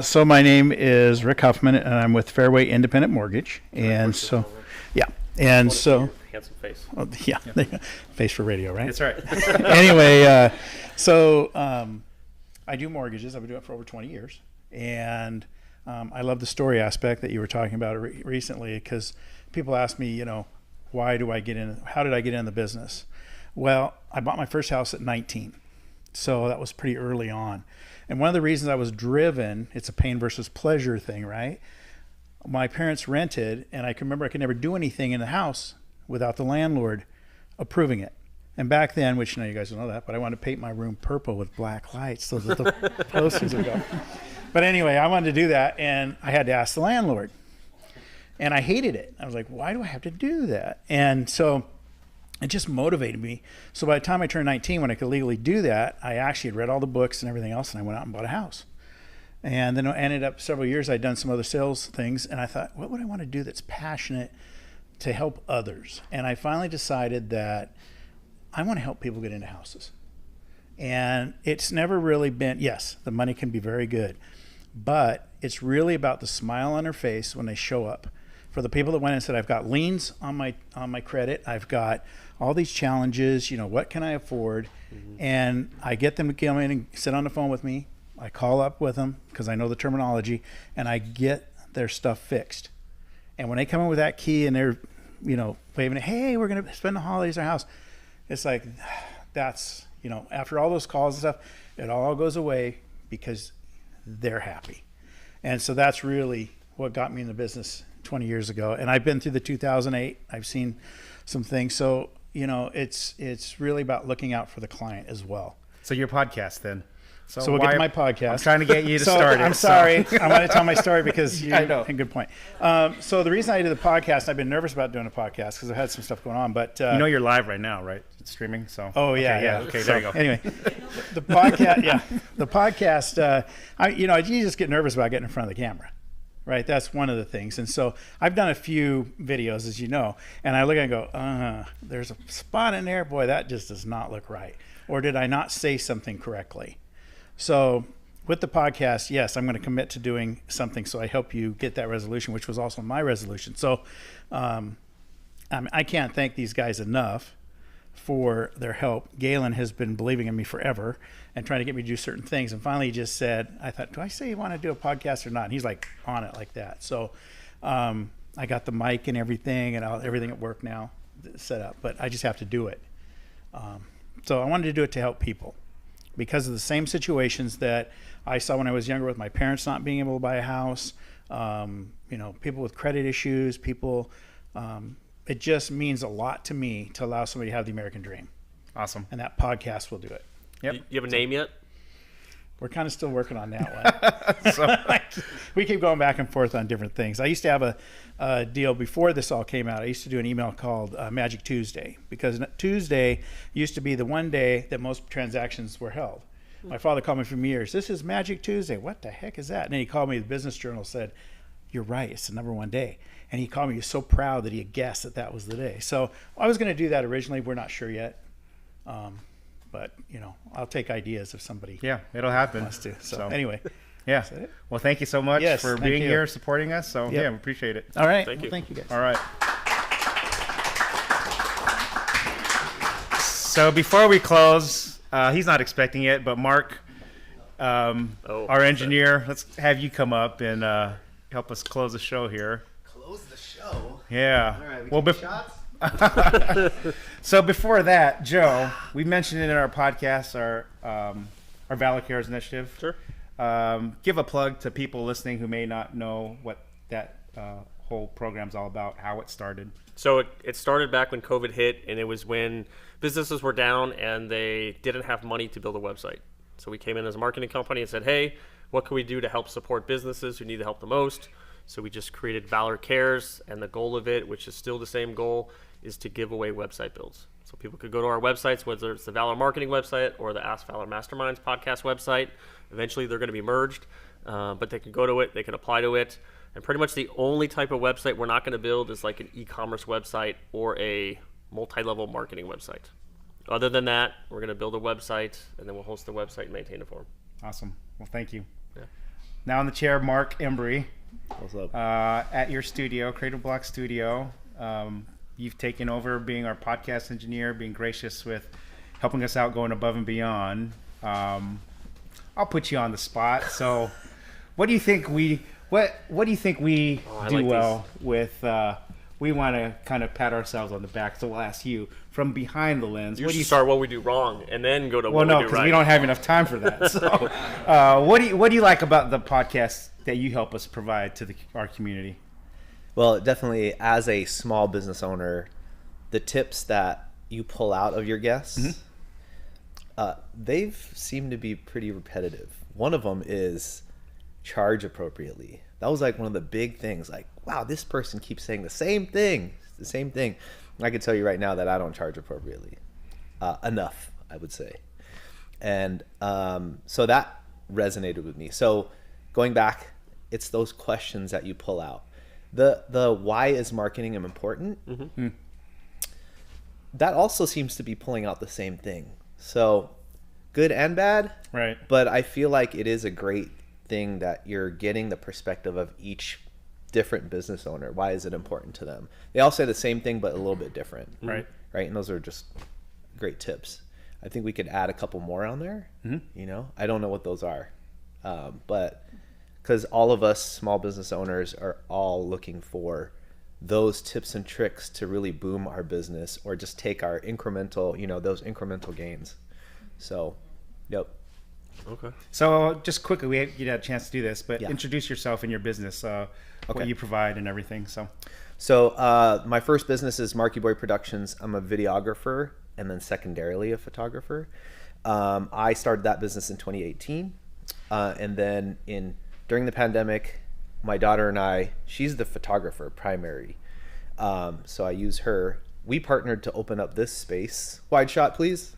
So my name is Rick Huffman, and I'm with Fairway Independent Mortgage. And so, yeah. And so, handsome face. Oh, yeah, face for radio, right? That's right. Anyway, so I do mortgages. I've been doing it for over 20 years, and I love the story aspect that you were talking about recently, because people ask me, you know, why do I get in? How did I get in the business? Well, I bought my first house at 19, so that was pretty early on. And one of the reasons I was driven, it's a pain versus pleasure thing, right? My parents rented, and I can remember I could never do anything in the house without the landlord approving it. And back then, which now you guys don't know that, but I wanted to paint my room purple with black lights so that the posters would go. But anyway, I wanted to do that, and I had to ask the landlord. And I hated it. I was like, why do I have to do that? And so it just motivated me. So by the time I turned 19, when I could legally do that, I actually had read all the books and everything else, and I went out and bought a house. And then it ended up several years, I'd done some other sales things, and I thought, what would I want to do that's passionate to help others? And I finally decided that I want to help people get into houses. And it's never really been, yes, the money can be very good, but it's really about the smile on their face when they show up. For the people that went and said, I've got liens on my credit, I've got all these challenges, you know, what can I afford? And I get them to come in and sit on the phone with me. I call up with them because I know the terminology, and I get their stuff fixed. And when they come in with that key and they're, you know, waving it, hey, we're going to spend the holidays at our house. It's like, that's, you know, after all those calls and stuff, it all goes away because they're happy. And so that's really what got me in the business 20 years ago. And I've been through the 2008. I've seen some things. So, you know, it's really about looking out for the client as well. So your podcast then. So we'll get to my podcast. I'm trying to get you to start it. I'm sorry. I want to tell my story because I know. Good point. So the reason I did the podcast, I've been nervous about doing a podcast because I've had some stuff going on. But you know you're live right now, right? It's streaming. So. Oh yeah, okay, yeah. Okay, so, there you go. Anyway, the podcast, yeah, the podcast. You just get nervous about getting in front of the camera, right? That's one of the things. And so I've done a few videos, as you know, and I look at it and go, there's a spot in there, boy, that just does not look right. Or did I not say something correctly? So with the podcast, yes, I'm going to commit to doing something so I help you get that resolution, which was also my resolution. So I can't thank these guys enough for their help. Galen has been believing in me forever and trying to get me to do certain things. And finally he just said, I thought, do I say you want to do a podcast or not? And he's like on it like that. So I got the mic and everything and everything at work now set up, but I just have to do it. So I wanted to do it to help people, because of the same situations that I saw when I was younger with my parents not being able to buy a house, you know, people with credit issues, people, it just means a lot to me to allow somebody to have the American dream. Awesome. And that podcast will do it. Yep. You have a name yet? we're kind of still working on that one. So we keep going back and forth on different things. I used to have a deal before this all came out. I used to do an email called Magic Tuesday, because Tuesday used to be the one day that most transactions were held. My father called me for years. This is Magic Tuesday. What the heck is that? And then he called me. The Business Journal said, "You're right. It's the number one day." And he called me. He was so proud that he had guessed that that was the day. So I was going to do that originally. We're not sure yet. But, I'll take ideas if somebody it'll happen. wants to. So anyway. Yeah. Well, thank you so much for thank being you. here, supporting us. So, we appreciate it. All right. Thank you. Thank you, guys. All right. So before we close, he's not expecting it, but Mark, our engineer, let's have you come up and help us close the show here. Close the show? Yeah. All right, Well, shots? So before that, Joe, we mentioned it in our podcast, our Valor Cares initiative. Sure. Give a plug to people listening who may not know what that whole program's all about, how it started. So it started back when COVID hit, and it was when businesses were down and they didn't have money to build a website. So we came in as a marketing company and said, hey, what can we do to help support businesses who need the help the most? So we just created Valor Cares, and the goal of it, which is still the same goal, is to give away website builds. So people could go to our websites, whether it's the Valor Marketing website or the Ask Valor Masterminds podcast website. Eventually they're going to be merged, but they can go to it, they can apply to it. And pretty much the only type of website we're not going to build is like an e-commerce website or a multi-level marketing website. Other than that, we're going to build a website, and then we'll host the website and maintain it for them. Awesome. Well, thank you. Yeah. Now in the chair, Mark Embry. What's up? At your studio, Creative Block Studio. You've taken over being our podcast engineer, being gracious with helping us out, going above and beyond. I'll put you on the spot. So what do you think we do like well with? We want to kind of pat ourselves on the back, so we'll ask you from behind the lens. You should start what we do wrong and then go to what we do right. Well, no, because we don't have enough time for that. So, what do you like about the podcast that you help us provide to our community? Well, definitely, as a small business owner, the tips that you pull out of your guests, they've seemed to be pretty repetitive. One of them is charge appropriately. That was like one of the big things. Like, wow, this person keeps saying the same thing. The same thing. I can tell you right now that I don't charge appropriately. Enough, I would say. And so that resonated with me. So going back, it's those questions that you pull out. The why is marketing important? Mm-hmm. That also seems to be pulling out the same thing. So good and bad. Right. But I feel like it is a great thing that you're getting the perspective of each different business owner. Why is it important to them? They all say the same thing, but a little bit different. Right. Right. And those are just great tips. I think we could add a couple more on there. Mm-hmm. I don't know what those are. But because all of us small business owners are all looking for those tips and tricks to really boom our business or just take our incremental, those incremental gains. So, yep. Okay. So just quickly, you had a chance to do this, but introduce yourself and your business, what you provide and everything. So my first business is Marky Boy Productions. I'm a videographer and then secondarily a photographer. I started that business in 2018. And then during the pandemic, my daughter and I, she's the photographer primary. So I use her. We partnered to open up this space. Wide shot, please.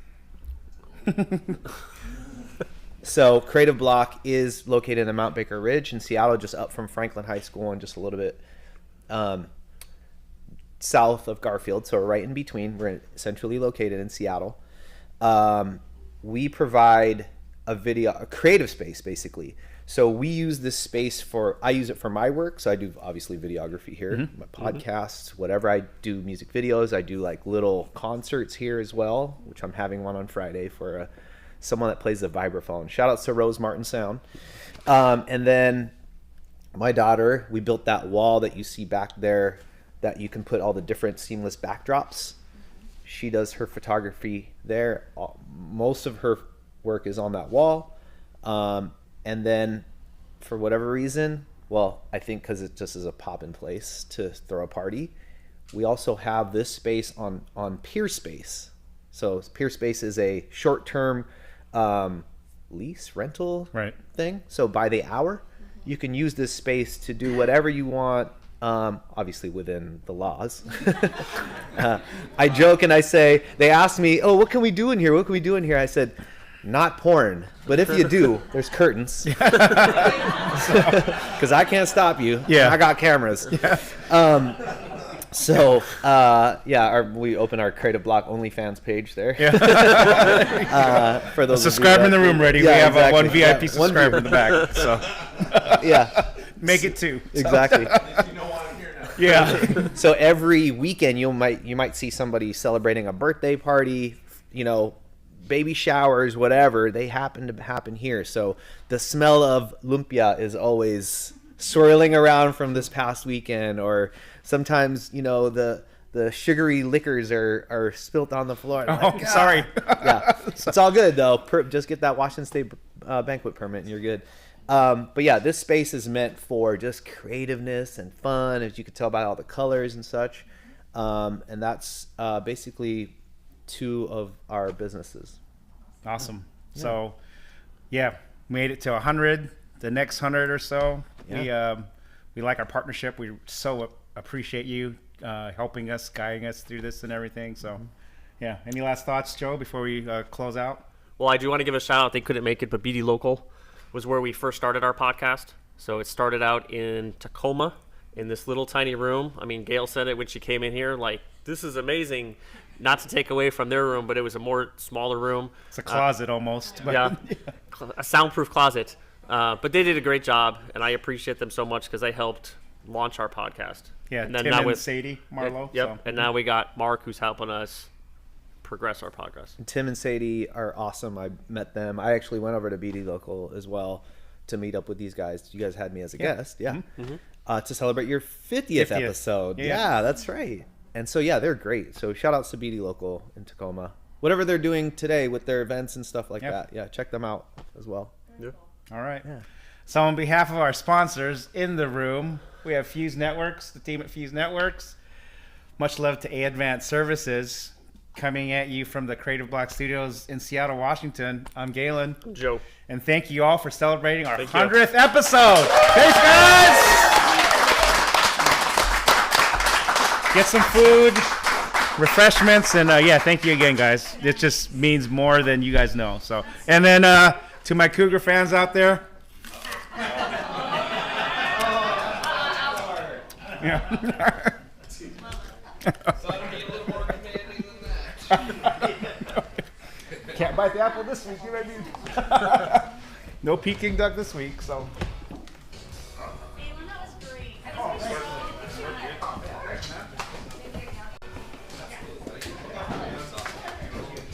So Creative Block is located in Mount Baker Ridge in Seattle, just up from Franklin High School and just a little bit south of Garfield. So we're right in between. We're centrally located in Seattle. We provide a creative space, basically. So we use this space I use it for my work. So I do obviously videography here, my podcasts, whatever. I do music videos. I do like little concerts here as well, which I'm having one on Friday for someone that plays the vibraphone. Shout out to Rose Martin Sound. And then my daughter, we built that wall that you see back there that you can put all the different seamless backdrops. She does her photography there. Most of her work is on that wall. And then for whatever reason, well, I think because it just is a pop-in place to throw a party, we also have this space on Peer Space. So Peer Space is a short-term lease rental Right. thing. So by the hour, you can use this space to do whatever you want. Obviously within the laws. I joke and I say, they ask me, oh, what can we do in here? What can we do in here? I said, not porn, but if you do, there's curtains. Because I can't stop you. Yeah. I got cameras. Yeah. We open our Creative Block OnlyFans page there. Yeah. For those subscribe in the room ready. Yeah, we have exactly. one VIP Yeah, subscriber in the back. So yeah, make it two. So. Exactly. Yeah. So every weekend you might see somebody celebrating a birthday party, baby showers, whatever. They happen to happen here. So the smell of lumpia is always swirling around from this past weekend, or sometimes the sugary liquors are spilt on the floor. Oh, sorry. Yeah, it's all good though. Just get that Washington State banquet permit and you're good. But yeah, this space is meant for just creativeness and fun, as you can tell by all the colors and such. And that's basically 2 of our businesses. Awesome. Yeah. So, made it to 100. The next 100 or so. Yeah. We like our partnership. We so appreciate you helping us, guiding us through this and everything. So, yeah. Any last thoughts, Joe, before we close out? Well, I do want to give a shout out. They couldn't make it, but BD Local was where we first started our podcast. So it started out in Tacoma in this little tiny room. I mean, Gail said it when she came in here, like, this is amazing. Not to take away from their room, but it was a more smaller room. It's a closet almost. But Yeah, a soundproof closet. But they did a great job, and I appreciate them so much because they helped launch our podcast. Yeah, and then Tim now and with Sadie Marlowe. Yep, So. and now we got Mark who's helping us progress our progress. Tim and Sadie are awesome. I met them. I actually went over to BD Local as well to meet up with these guys. You guys had me as a guest, to celebrate your 50th episode. Yeah, that's right. And so they're great. So shout outs to BD Local in Tacoma. Whatever they're doing today with their events and stuff like that. Yeah, check them out as well. Yeah. All right. Yeah. So on behalf of our sponsors in the room, we have Fuse Networks, the team at Fuse Networks. Much love to Advanced Services, coming at you from the Creative Block Studios in Seattle, Washington. I'm Galen. I'm Joe. And thank you all for celebrating our Thank you. 100th episode. Thanks, guys! Get some food, refreshments, and thank you again, guys. It just means more than you guys know. So, and then to my Cougar fans out there. Yeah. Can't bite the apple this week, you know what I mean? No Peking duck this week, so.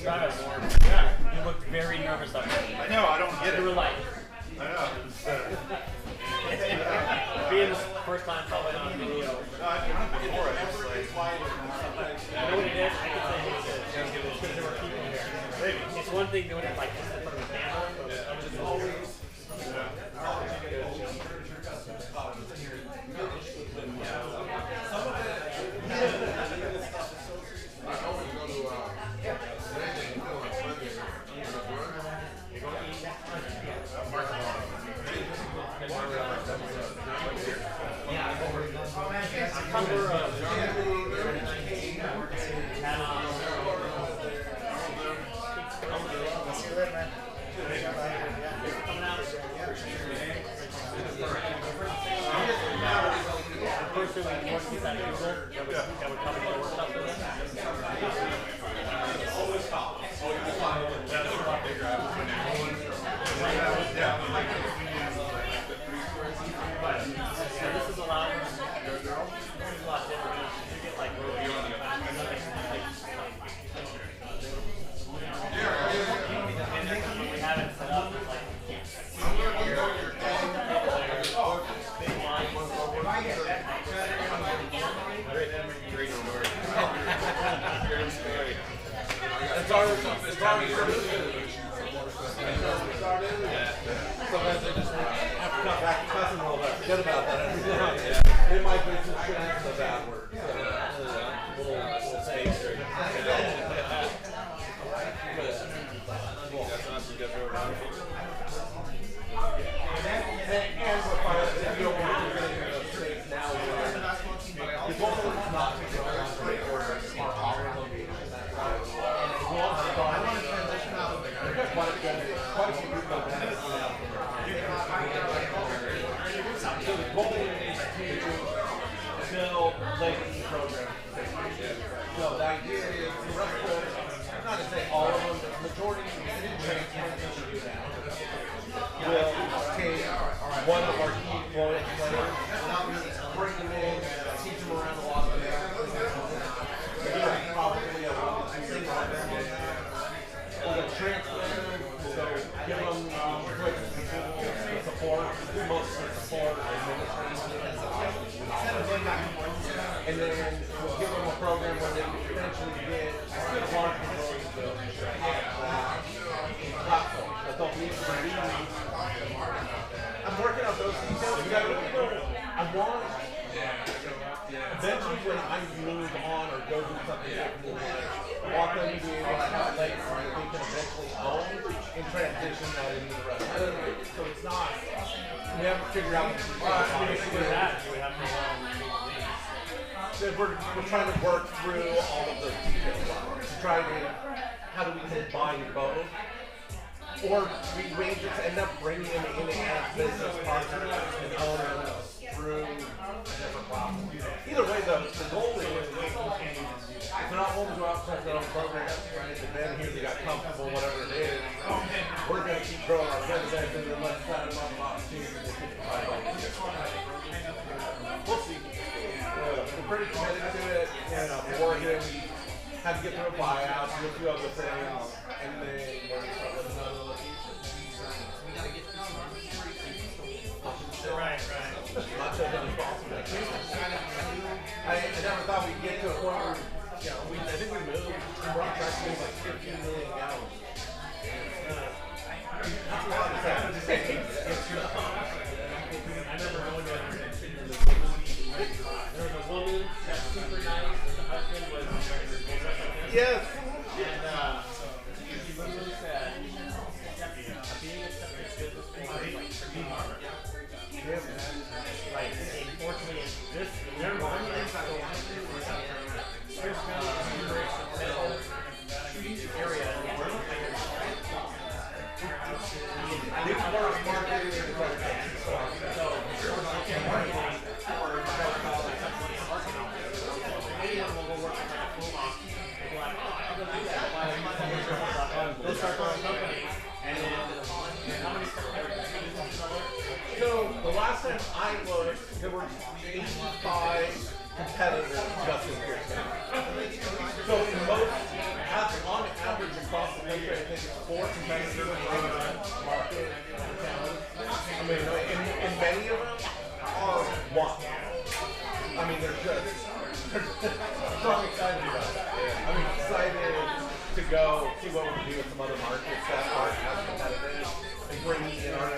Travis, yeah, you looked very nervous up there. I know, I don't get it. You were like, I know. being the first time probably on video. No, I've done it before. I just like. You know what it is? I can say it's because there were people here. It's one thing doing it like this in front of the camera, but just always. Yeah. we'll give them a program where they can eventually get a large majority of the platform. But they'll be able to leave. I'm working out those details because I really don't. I want eventually when I move on or go do something different, I want them to be able to have legs that they can eventually own and transition that into the rest. So it's not. We haven't figured out. We're trying to work through all of those details. Trying to how do we combine both. Or we may just end up bringing them in as business partners and owners through a different platform. Either way, the goal is if they're not willing to go out and start their own program, and then here they got comfortable, whatever it is, we're going to keep growing our business and then let's set them up opportunities to provide all these different. We'll see. We're pretty committed to it. We're working. We had to get through a buyout, do a few other things, and then we're going to start with another location. We got to get through some Right. Much of it is possible. I never thought we'd get to a point where, I think we moved, we're on track to move like 15 million gallons. That's a lot of time. I remember going to there was a woman that's super nice, and the husband was yes. And she literally said, being a business owner, like, unfortunately, this, never mind, area. So the last time I looked, there were 85 competitors just in here. So in most, on average across the country, I think it's 4 competitors in the market. I mean, and many of them are one. I mean, they're just, so I'm excited about it. I'm excited to go see what we can do with some other markets that aren't as competitive and bring in our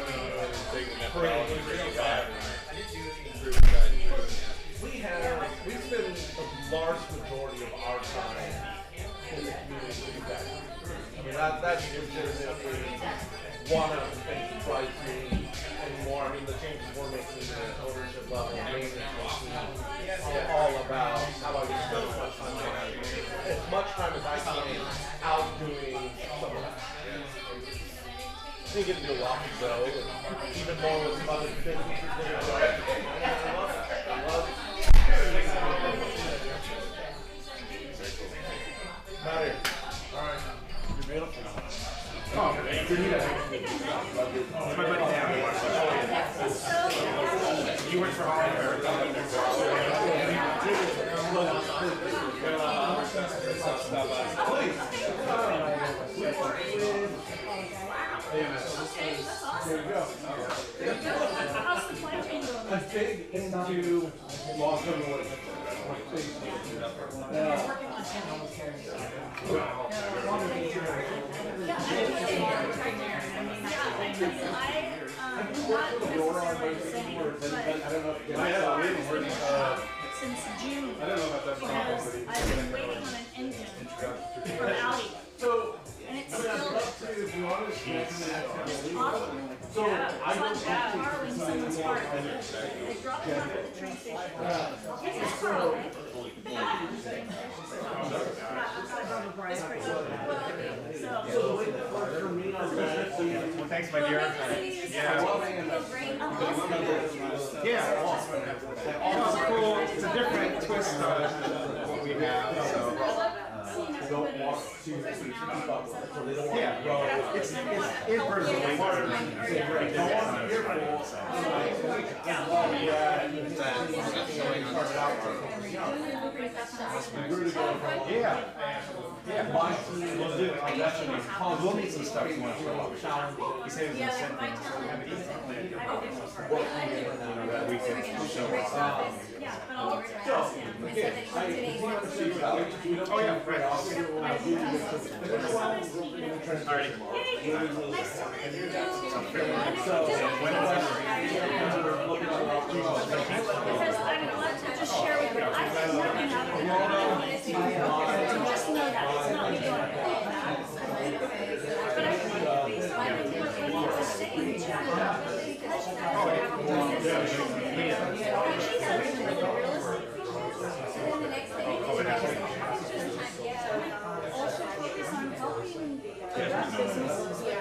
we spend a large majority of our time in the community feedback. I mean, that's legitimately one of the things that drives me anymore. I mean, the changes we're making at the ownership level, maintenance, are all about how I can spend as much time as I can out doing some of that. I think it'll be a lot to go, even more with some other businesses that are going. I love it. I love it. Matter. All right. You're beautiful. Oh, it's my buddy Dan. You work for Holly. There you go. I'm big into long-term relationships. Since June. I don't know about that problem. I've been waiting on an engine from Audi. And it's still if you want to it's awesome. So I was borrowing someone's car. They dropped it off at the train station. Here's his car, right? Well, thanks, my dear. Yeah, it's cool. It's a different twist on what we have. So don't want to keep up with it. So they don't want to grow. It's inversely part of it. Don't want to hear it. We'll need some stuff you want to show up. He said he was going to send things, so we have to get that we can show off. Oh, yeah, right. Alrighty. Just share with you. I think nothing out of it. So just know that it's not me doing it. But I think based on everything we're saying, she's not the next thing also focus on helping other businesses get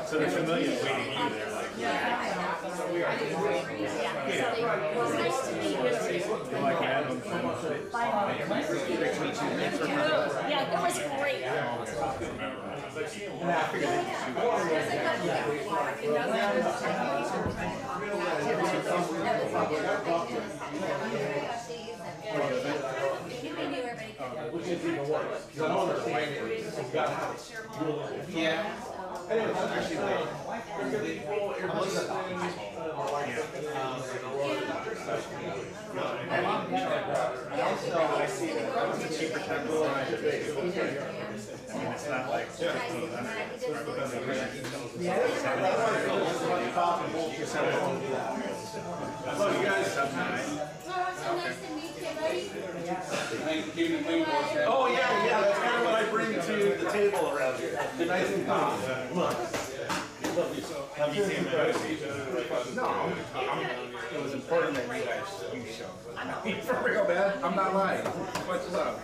So they're familiar with waiting you there, like. Yeah, that was great. Yeah. Actually, It's a cheaper type of size. I mean, it's not like 15. Hello, you guys. Oh yeah, that's kind of what I bring to the table around here. Nice and calm. Have you seen my No, it was important that you show. I mean, for real, man. I'm not lying. What's up?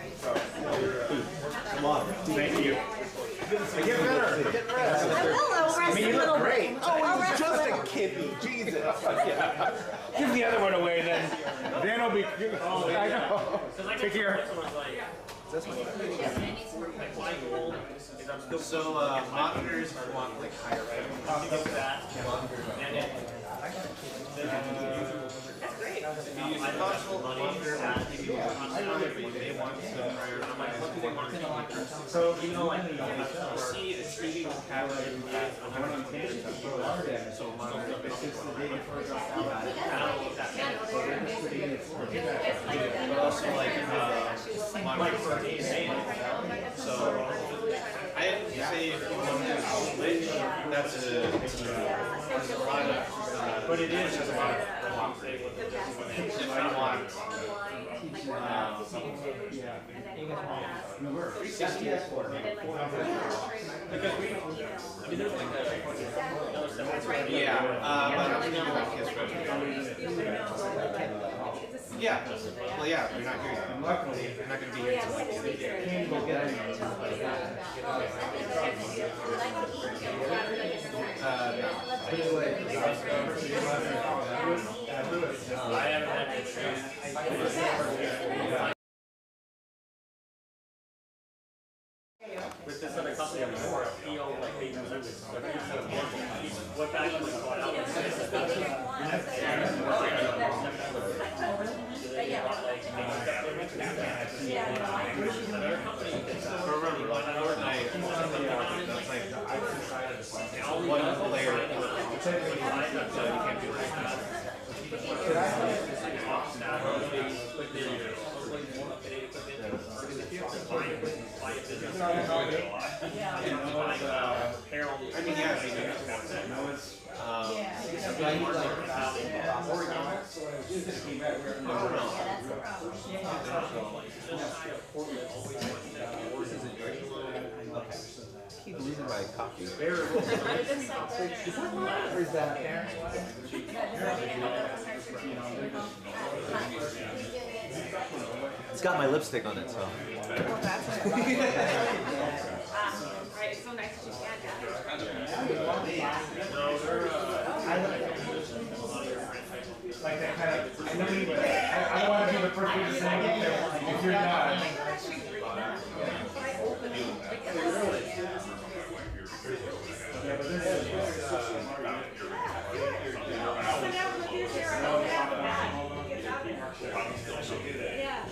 Come on. Thank you. Get better. Get rest. I will. I'll rest I mean, you a little look great. bit. Oh, he's just a kidney. Jesus. Give the other one away, then will be. Oh, I know. Take care. So monitors want like higher If you use a thoughtful monitor, if you they want to So even though like see a TV tablet so monitor but also like monitor so I say if you want to switch, that's a lot of but it is just a lot of if I want yeah, well, yeah, you're not here yet. Luckily, you're not going to be here until like the I haven't had with this other company before, he owned like 8 businesses. What back was bought out one layer so you can't do I mean, yeah, they do. No, it's Keep losing my coffee. Where's that? It's got my lipstick on it, so. Alright, it's so nice that you can like that kind of, I know you, I don't want to be the first one to say it, if you're not. Yeah, but there's Yeah.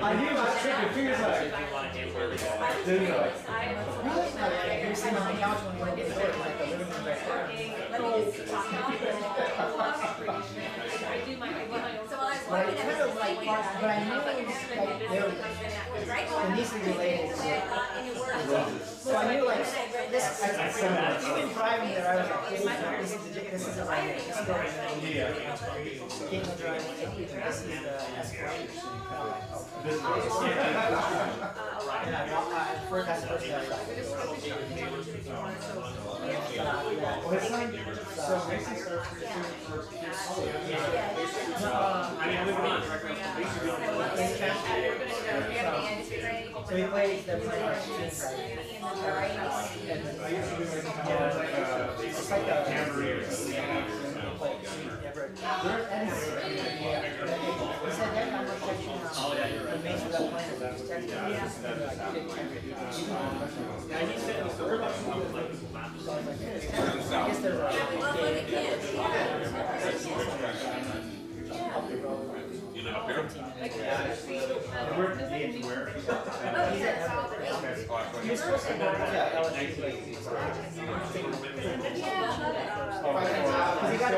I knew I was tripping fingers like. You're sitting on the couch when you went to the door, like the living room right there. But I kind of like, but I knew like they were Denise related. So I knew like this. Even driving there, I was like, this is a like getting the driving. This is the Escalade. First, that's first. So Mason starts first. So he plays the it's like a You live up here? He was supposed to go to LSU. He got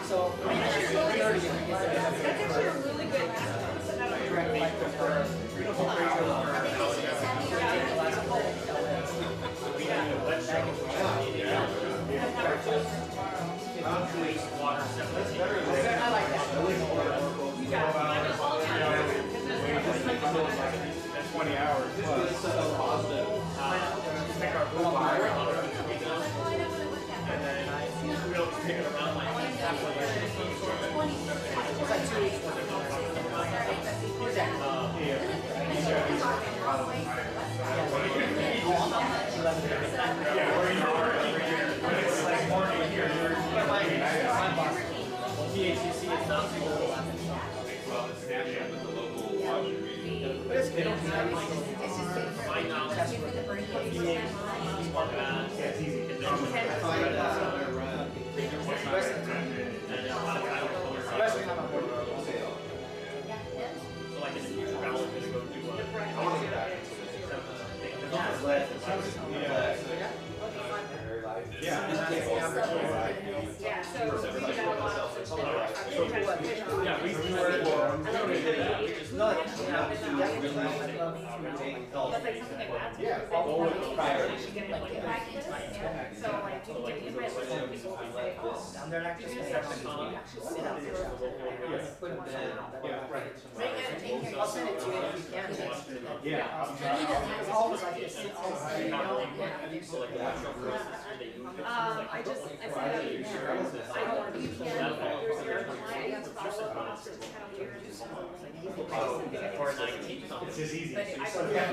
So I'll send it to you if you can. It's always like this. It's always like, you know, I just, I said, I don't want to be here. There's your client, you have to follow up, so it's kind of weird. It's just easy. But I So, don't yeah.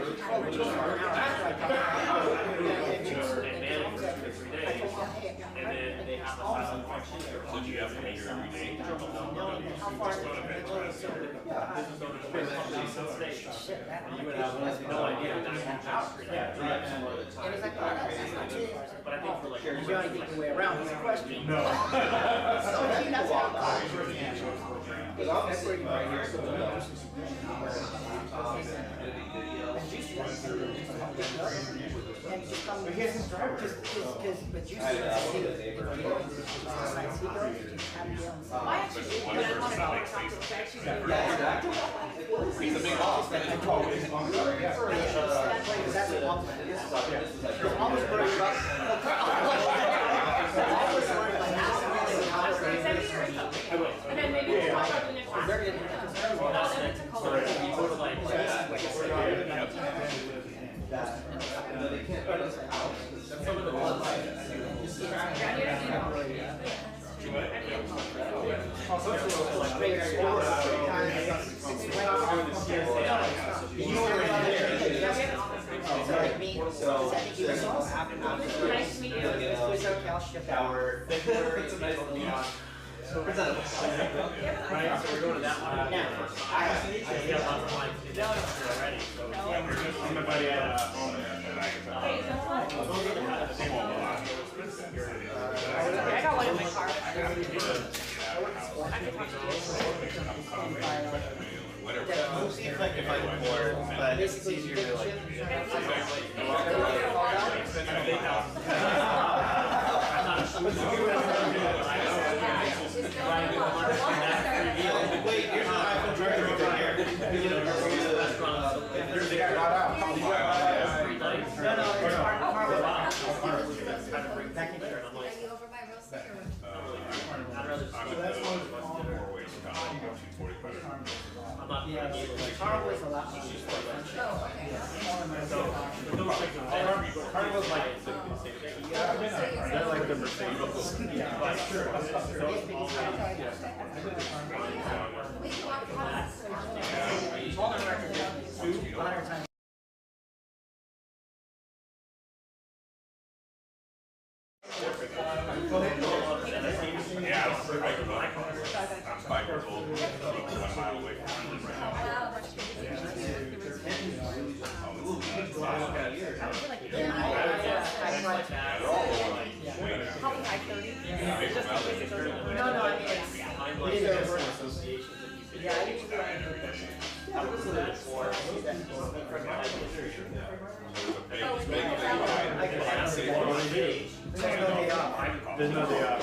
So do you have to be here every day? You would have no idea. But I think for like, You're trying to get your way around this question. no. So, that's but here's his driver. But you see I actually did, but I want to talk to him. I actually did. Yeah, exactly. He's a big boss. That's what one thing is. Because I was worried about. I was worried about And then maybe we'll talk about the next one. Nice to meet you. Right, so we're going to that one. I have lots of lines to do already. I'm my buddy at home there. I got one in my car. Seems like if I'm bored, but it's easier to like. Wait, here's an iPhone charger over here. There's the guy right out. Carl was a lot more. Carnival's like they're like the Mercedes. Yeah, sure. Yeah, I'm 5 years old. 1 mile away from London right now. Probably high 30. No, I mean, these are associations that you could. Yeah, I used There's no day off.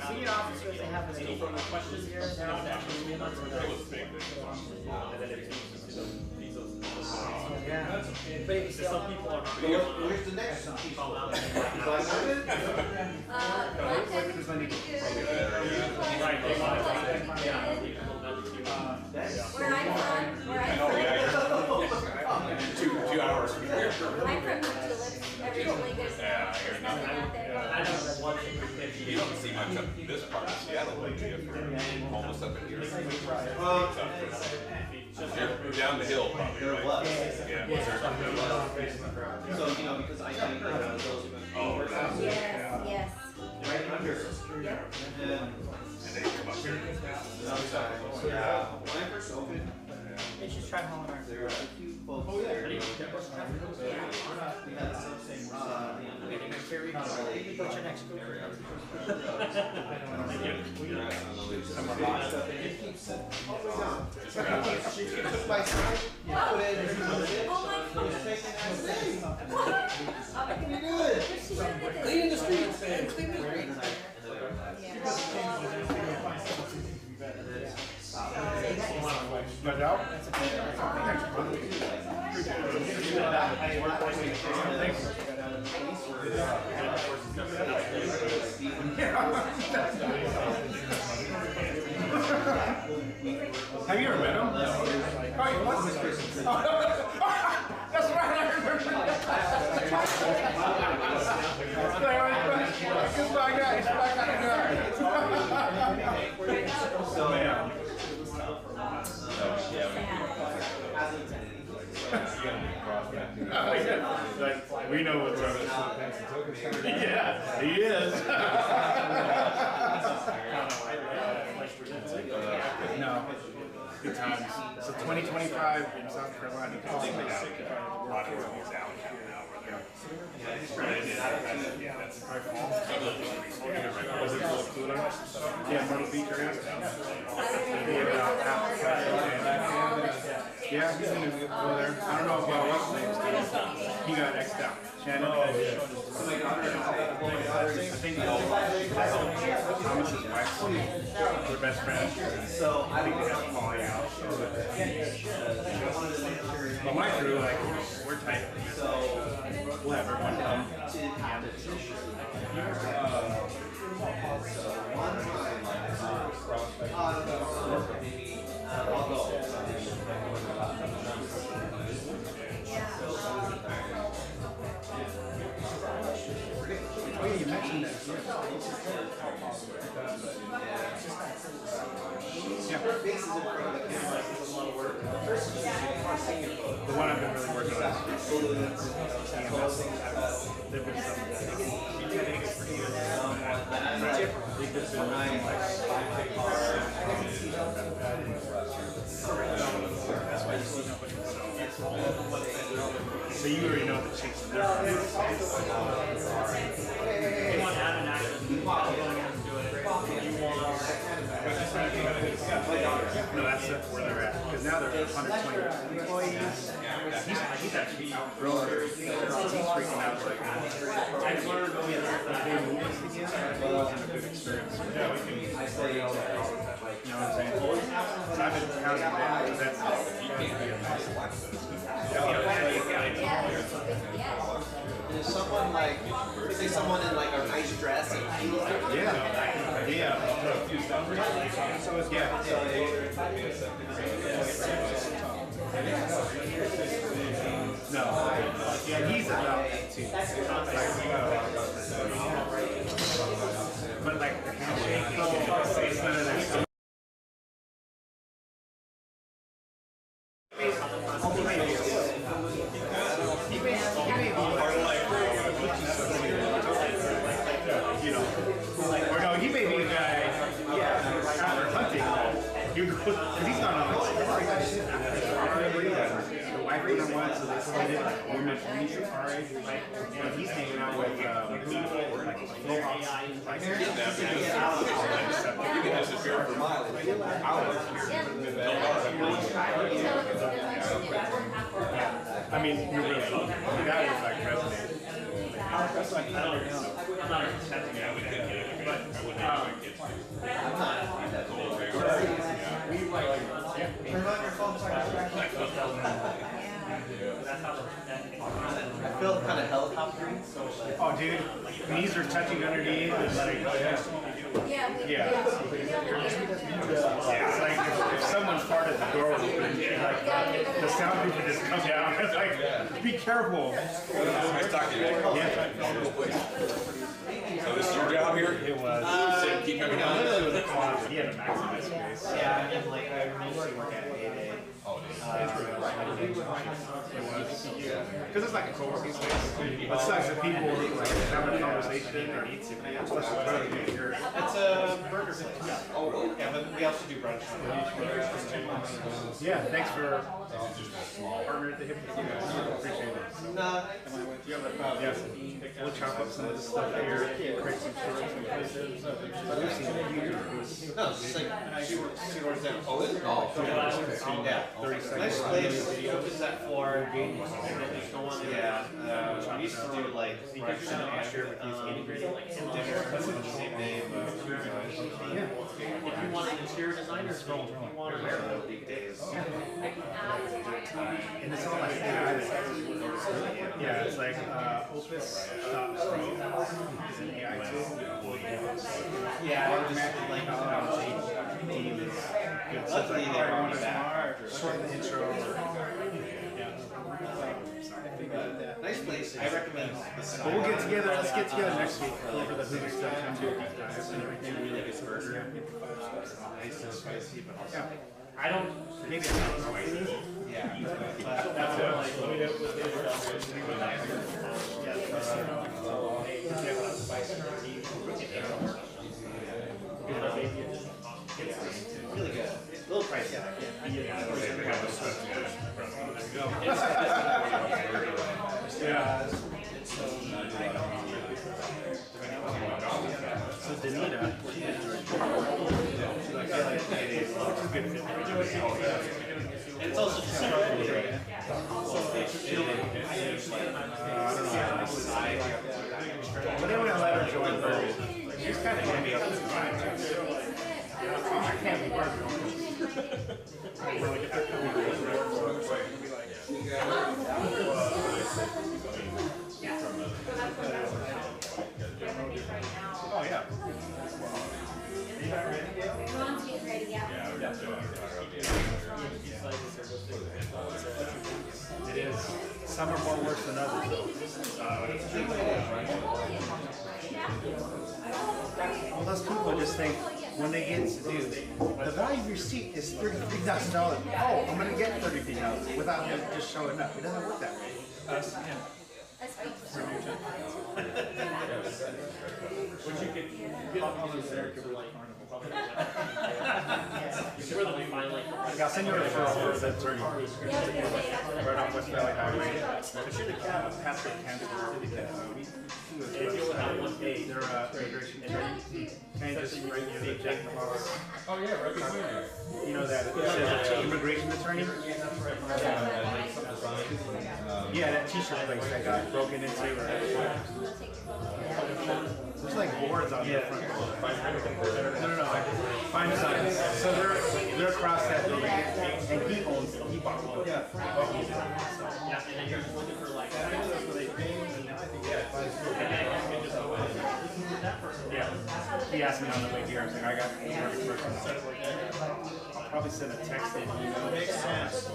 senior officers, they have any questions here. Yeah. But if you some people are not. Where's the next? Where I'm from, 2 hours from here. I'm from Tulips. Originally, there's nothing out there. You don't see much up this part of Seattle, like you have almost up in here. You're down the hill, probably, right? Yeah. So, you know, because I think those. Oh, that's Yes. Right under. Yep. and they come up here. Yeah. When I first opened, They should try hauling our. there were a few folks there. We had some same What's your next group? She took my side, put it in, Oh my goodness. Cleaning the streets, man. Cleaning the streets. Have you ever met him? Oh, you was this person. That's right, I remember. He's my guy. He's my kind of guy. So, yeah. Like, we know what's up. Yeah, he is. No, good times. So 2025 in South Carolina. A lot of movies out now. Yeah, that's my fault. Was it Florida? Yeah, Myrtle Beach area. Yeah, he's gonna go there. I don't know about what's his name. He got X'd out. Shannon. I think Thomas's wife. They're best friends. So I think they have to call you out. But my crew, like, we're tight. So we'll have everyone come. Oh, yeah, you mentioned that. Yeah. The one I've been really working on is they've been so you already know the chicks in there. No, that's where they're at. Because now they're 120 employees. He's actually outgrown her. He's freaking out right now. I've learned they moved together. It wasn't a good experience. You know what I'm saying? So I've been counting that. That's Is someone like, say someone in like a nice dress and heels? Yeah. So it's No. Yeah, he's about that too. But like the handshake, it's none of that stuff. He may be a guy, after hunting, because he's not on the wife went on one, so they did like a women's only safari, and he's hanging out with people, like you can disappear for miles. I mean, you really, the guy was like resonated. I'm not accepting that we could get it, but I feel kind of helicoptering. Oh, dude, knees are touching underneath. It's like, yeah. It's like if someone's part of the door open, like the soundproof just comes down. It's like, be careful. Nice talking to you. Yeah. So this is your job here? It was. Keep coming down. Literally with a closet. He had a maximum space. Yeah, and like I remember working at Payday. Because it's like a co-working space. But sucks if people like have a conversation or need to. It's a burger place. Oh, yeah, but we also do brunch. Yeah, thanks for partnering at the hip with you guys. Appreciate it. Yes, we'll chop up some of this stuff here, create some shorts and places. We've seen it. No, it's just like she works there. Oh, is it? Oh, yeah. 30 seconds. Nice place. Opens at 4. Yeah, we used to do like integrating like dinner, same day, but if you want an interior designer, if you want to wear the weekdays, And it's all like yeah, it's like Opus is an AI tool. yeah, I just like team is good. So luckily they brought me back. Short the intro. Nice place. I recommend. But we'll get together. Let's get together next week for the Hoover stuff. Come do a deep dive and everything. Really good burger. Nice and spicy, but also I don't. maybe it's not spicy. Yeah. That's what like. Let me know what Really good. A little pricey. So Danita, And it's also just super cool. but then when I let her join those, she's kind of gonna be up to the grind. I can't be working. Oh yeah. Ron's getting ready, yeah. It is. Some are more worse than others. Well, those people just think when they get to do the value of your seat is $33,000. Oh, I'm gonna get $33,000 without them just showing up. It doesn't work that way. Which you could get all those there for like carnival. Where the finally. I'll send you a referral for the attorney. Right on West Valley Highway. But you're the cat, Patrick Cancer. They're immigration attorney. Can you just write you the check? Oh yeah, right behind you. You know that immigration attorney? Yeah, that t-shirt place that got broken into. There's like boards on the front. No. Fine Designs. So they're across that building, and he owns them. He bought them. Yeah, and then you're just looking for like. Yeah. He asked me on the way here. I was like, I got the mortgage person. I'll probably send a text and email. Makes sense.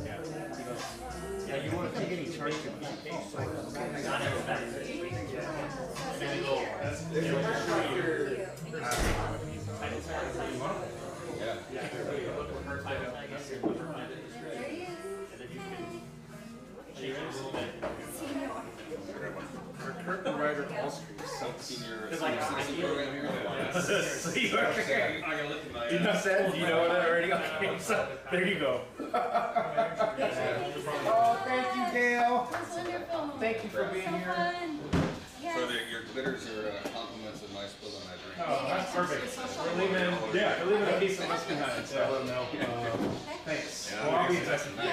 Yeah. He goes, yeah, you want to take any charge to me? Curtain Rider Wall Street, senior. Because like program here. So you are. I gotta look at my. You know that? You know that already? Okay, so there you go. Oh, thank you, Gail. Thank you for being here. So your glitters are compliments of my spill on my drink. Oh, that's perfect. We're leaving. Yeah, we're leaving a piece of us behind. So let them know. Thanks. Well, I'll be in touch with you.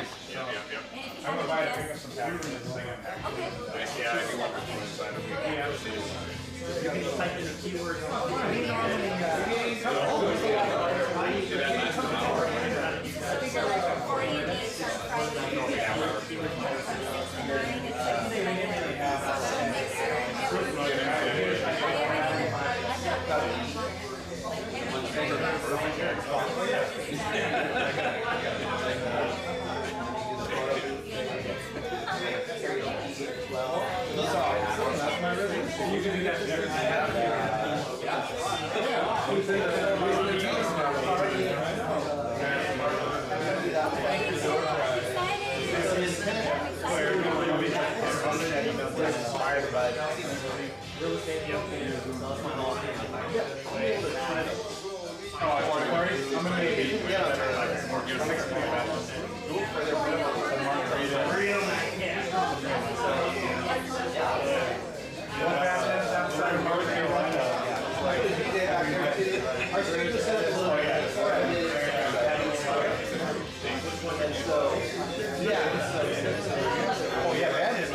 I'm gonna buy to pick up some packaging and thing. Yeah, I do want this one inside of me. Yeah. You can just type in the keyword. That's my rhythm. You can do that every inspired by real estate. Oh, I'm gonna make it better, like more good about So, yeah. Oh yeah, that is.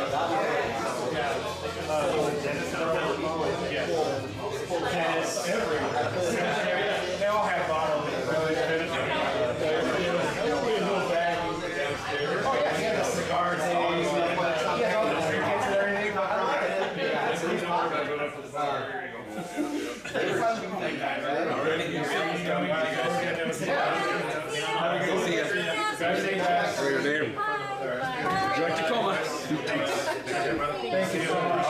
Tennis, everywhere. They all have bottles. Oh yeah, yeah, the cigars. Yeah, all the tickets and everything. For your name. Would you like Tacoma? Thank you so much.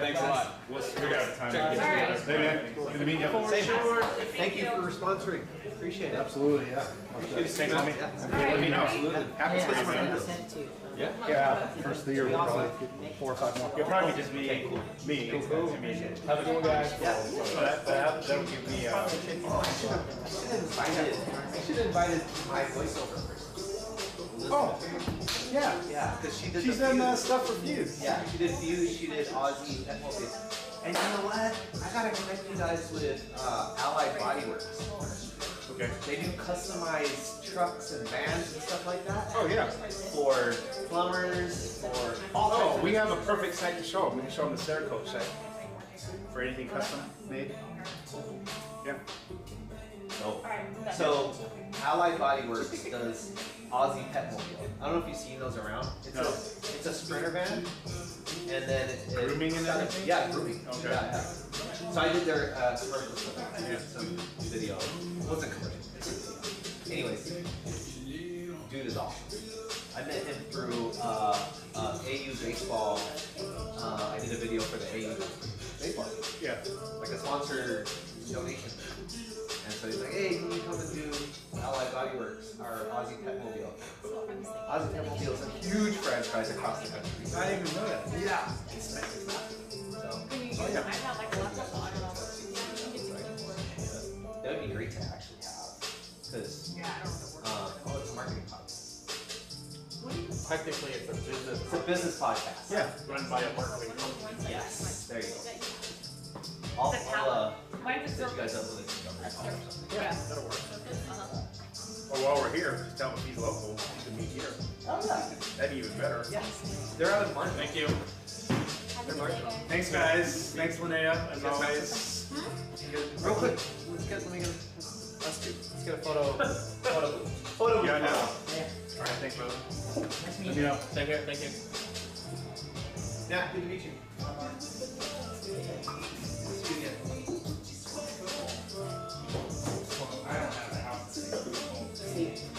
Thanks a lot. We'll figure out the time. Hey man, good to meet you. Thank you for sponsoring. Appreciate it. Absolutely, yeah. Thanks, homie. Let me know. Absolutely. Happy for you, man. Yeah. Yeah, first of the year, we'll probably get 4 or 5 more. You'll probably just be me. Have a good one, guys. So that'll give me. I should have invited my voiceover person. Oh, yeah. Yeah, because she did. She's done stuff for Fuse. Yeah, she did Fuse. She did Aussie Pet Movies. And you know what? I gotta connect you guys with Allied Body Works. Okay. They do customized trucks and vans and stuff like that. Oh yeah. For plumbers, for all Oh, kinds we of- have a perfect site to show them. We can show them the Cerakote site for anything custom made. Yeah. So Allied Body Works does Aussie Pet Mobile. I don't know if you've seen those around. It's a Sprinter van, and then Grooming and everything? Yeah, grooming. Okay. Yeah, yeah. So I did their commercial stuff. I did some video. It wasn't commercial. Anyways, dude is awesome. I met him through AU baseball. I did a video for the AU baseball. Yeah. Like a sponsored donation. And so he's like, hey, can you come and do Allied Body Works, our Aussie Pet Mobile? Aussie Pet Mobile is a huge franchise across the country. I didn't even know that. Yeah. It's massive. So, Oh yeah. I'm not like a laptop, so I don't know. that would be great to actually have. Because, it's a marketing podcast. Technically, it's a business. It's a business podcast. Yeah. Run by a marketing company. Yes. There you go. I'll set you guys up with it. Yeah, that'll work. Or while we're here, just tell them if he's local, he can meet here. Oh yeah. That'd be even better. Yeah. They're out of Martin. Thank you. They're Martin. Thanks, guys. Thanks, Linnea, as always. Real quick, let's get a photo. Yeah, I know. All right, thanks, brother. Nice to meet Let you. me know. Take care. Thank you. Yeah, good to meet you.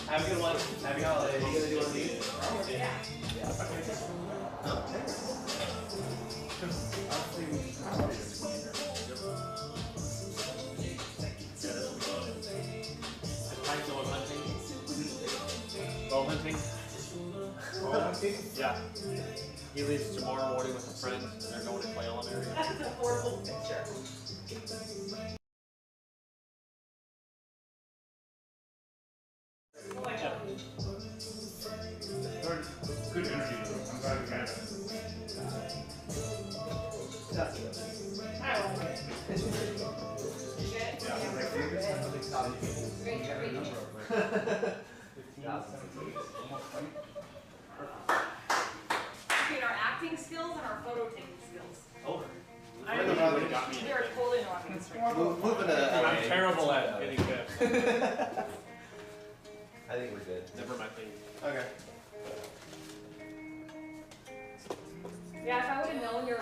Have a good one. Happy holiday. Are you gonna do one of these? Yeah. Time someone hunting. Bow hunting. Bow hunting? Yeah. He leaves tomorrow morning with a friend, and they're going to Quail area. That's a horrible picture. Good interview. I'm glad we had it. Between our acting skills and our photo taking skills. Oh. They're totally not Moving to I'm terrible at getting tips. I think we're good. Never my thing. Okay. Yeah, if I would have known your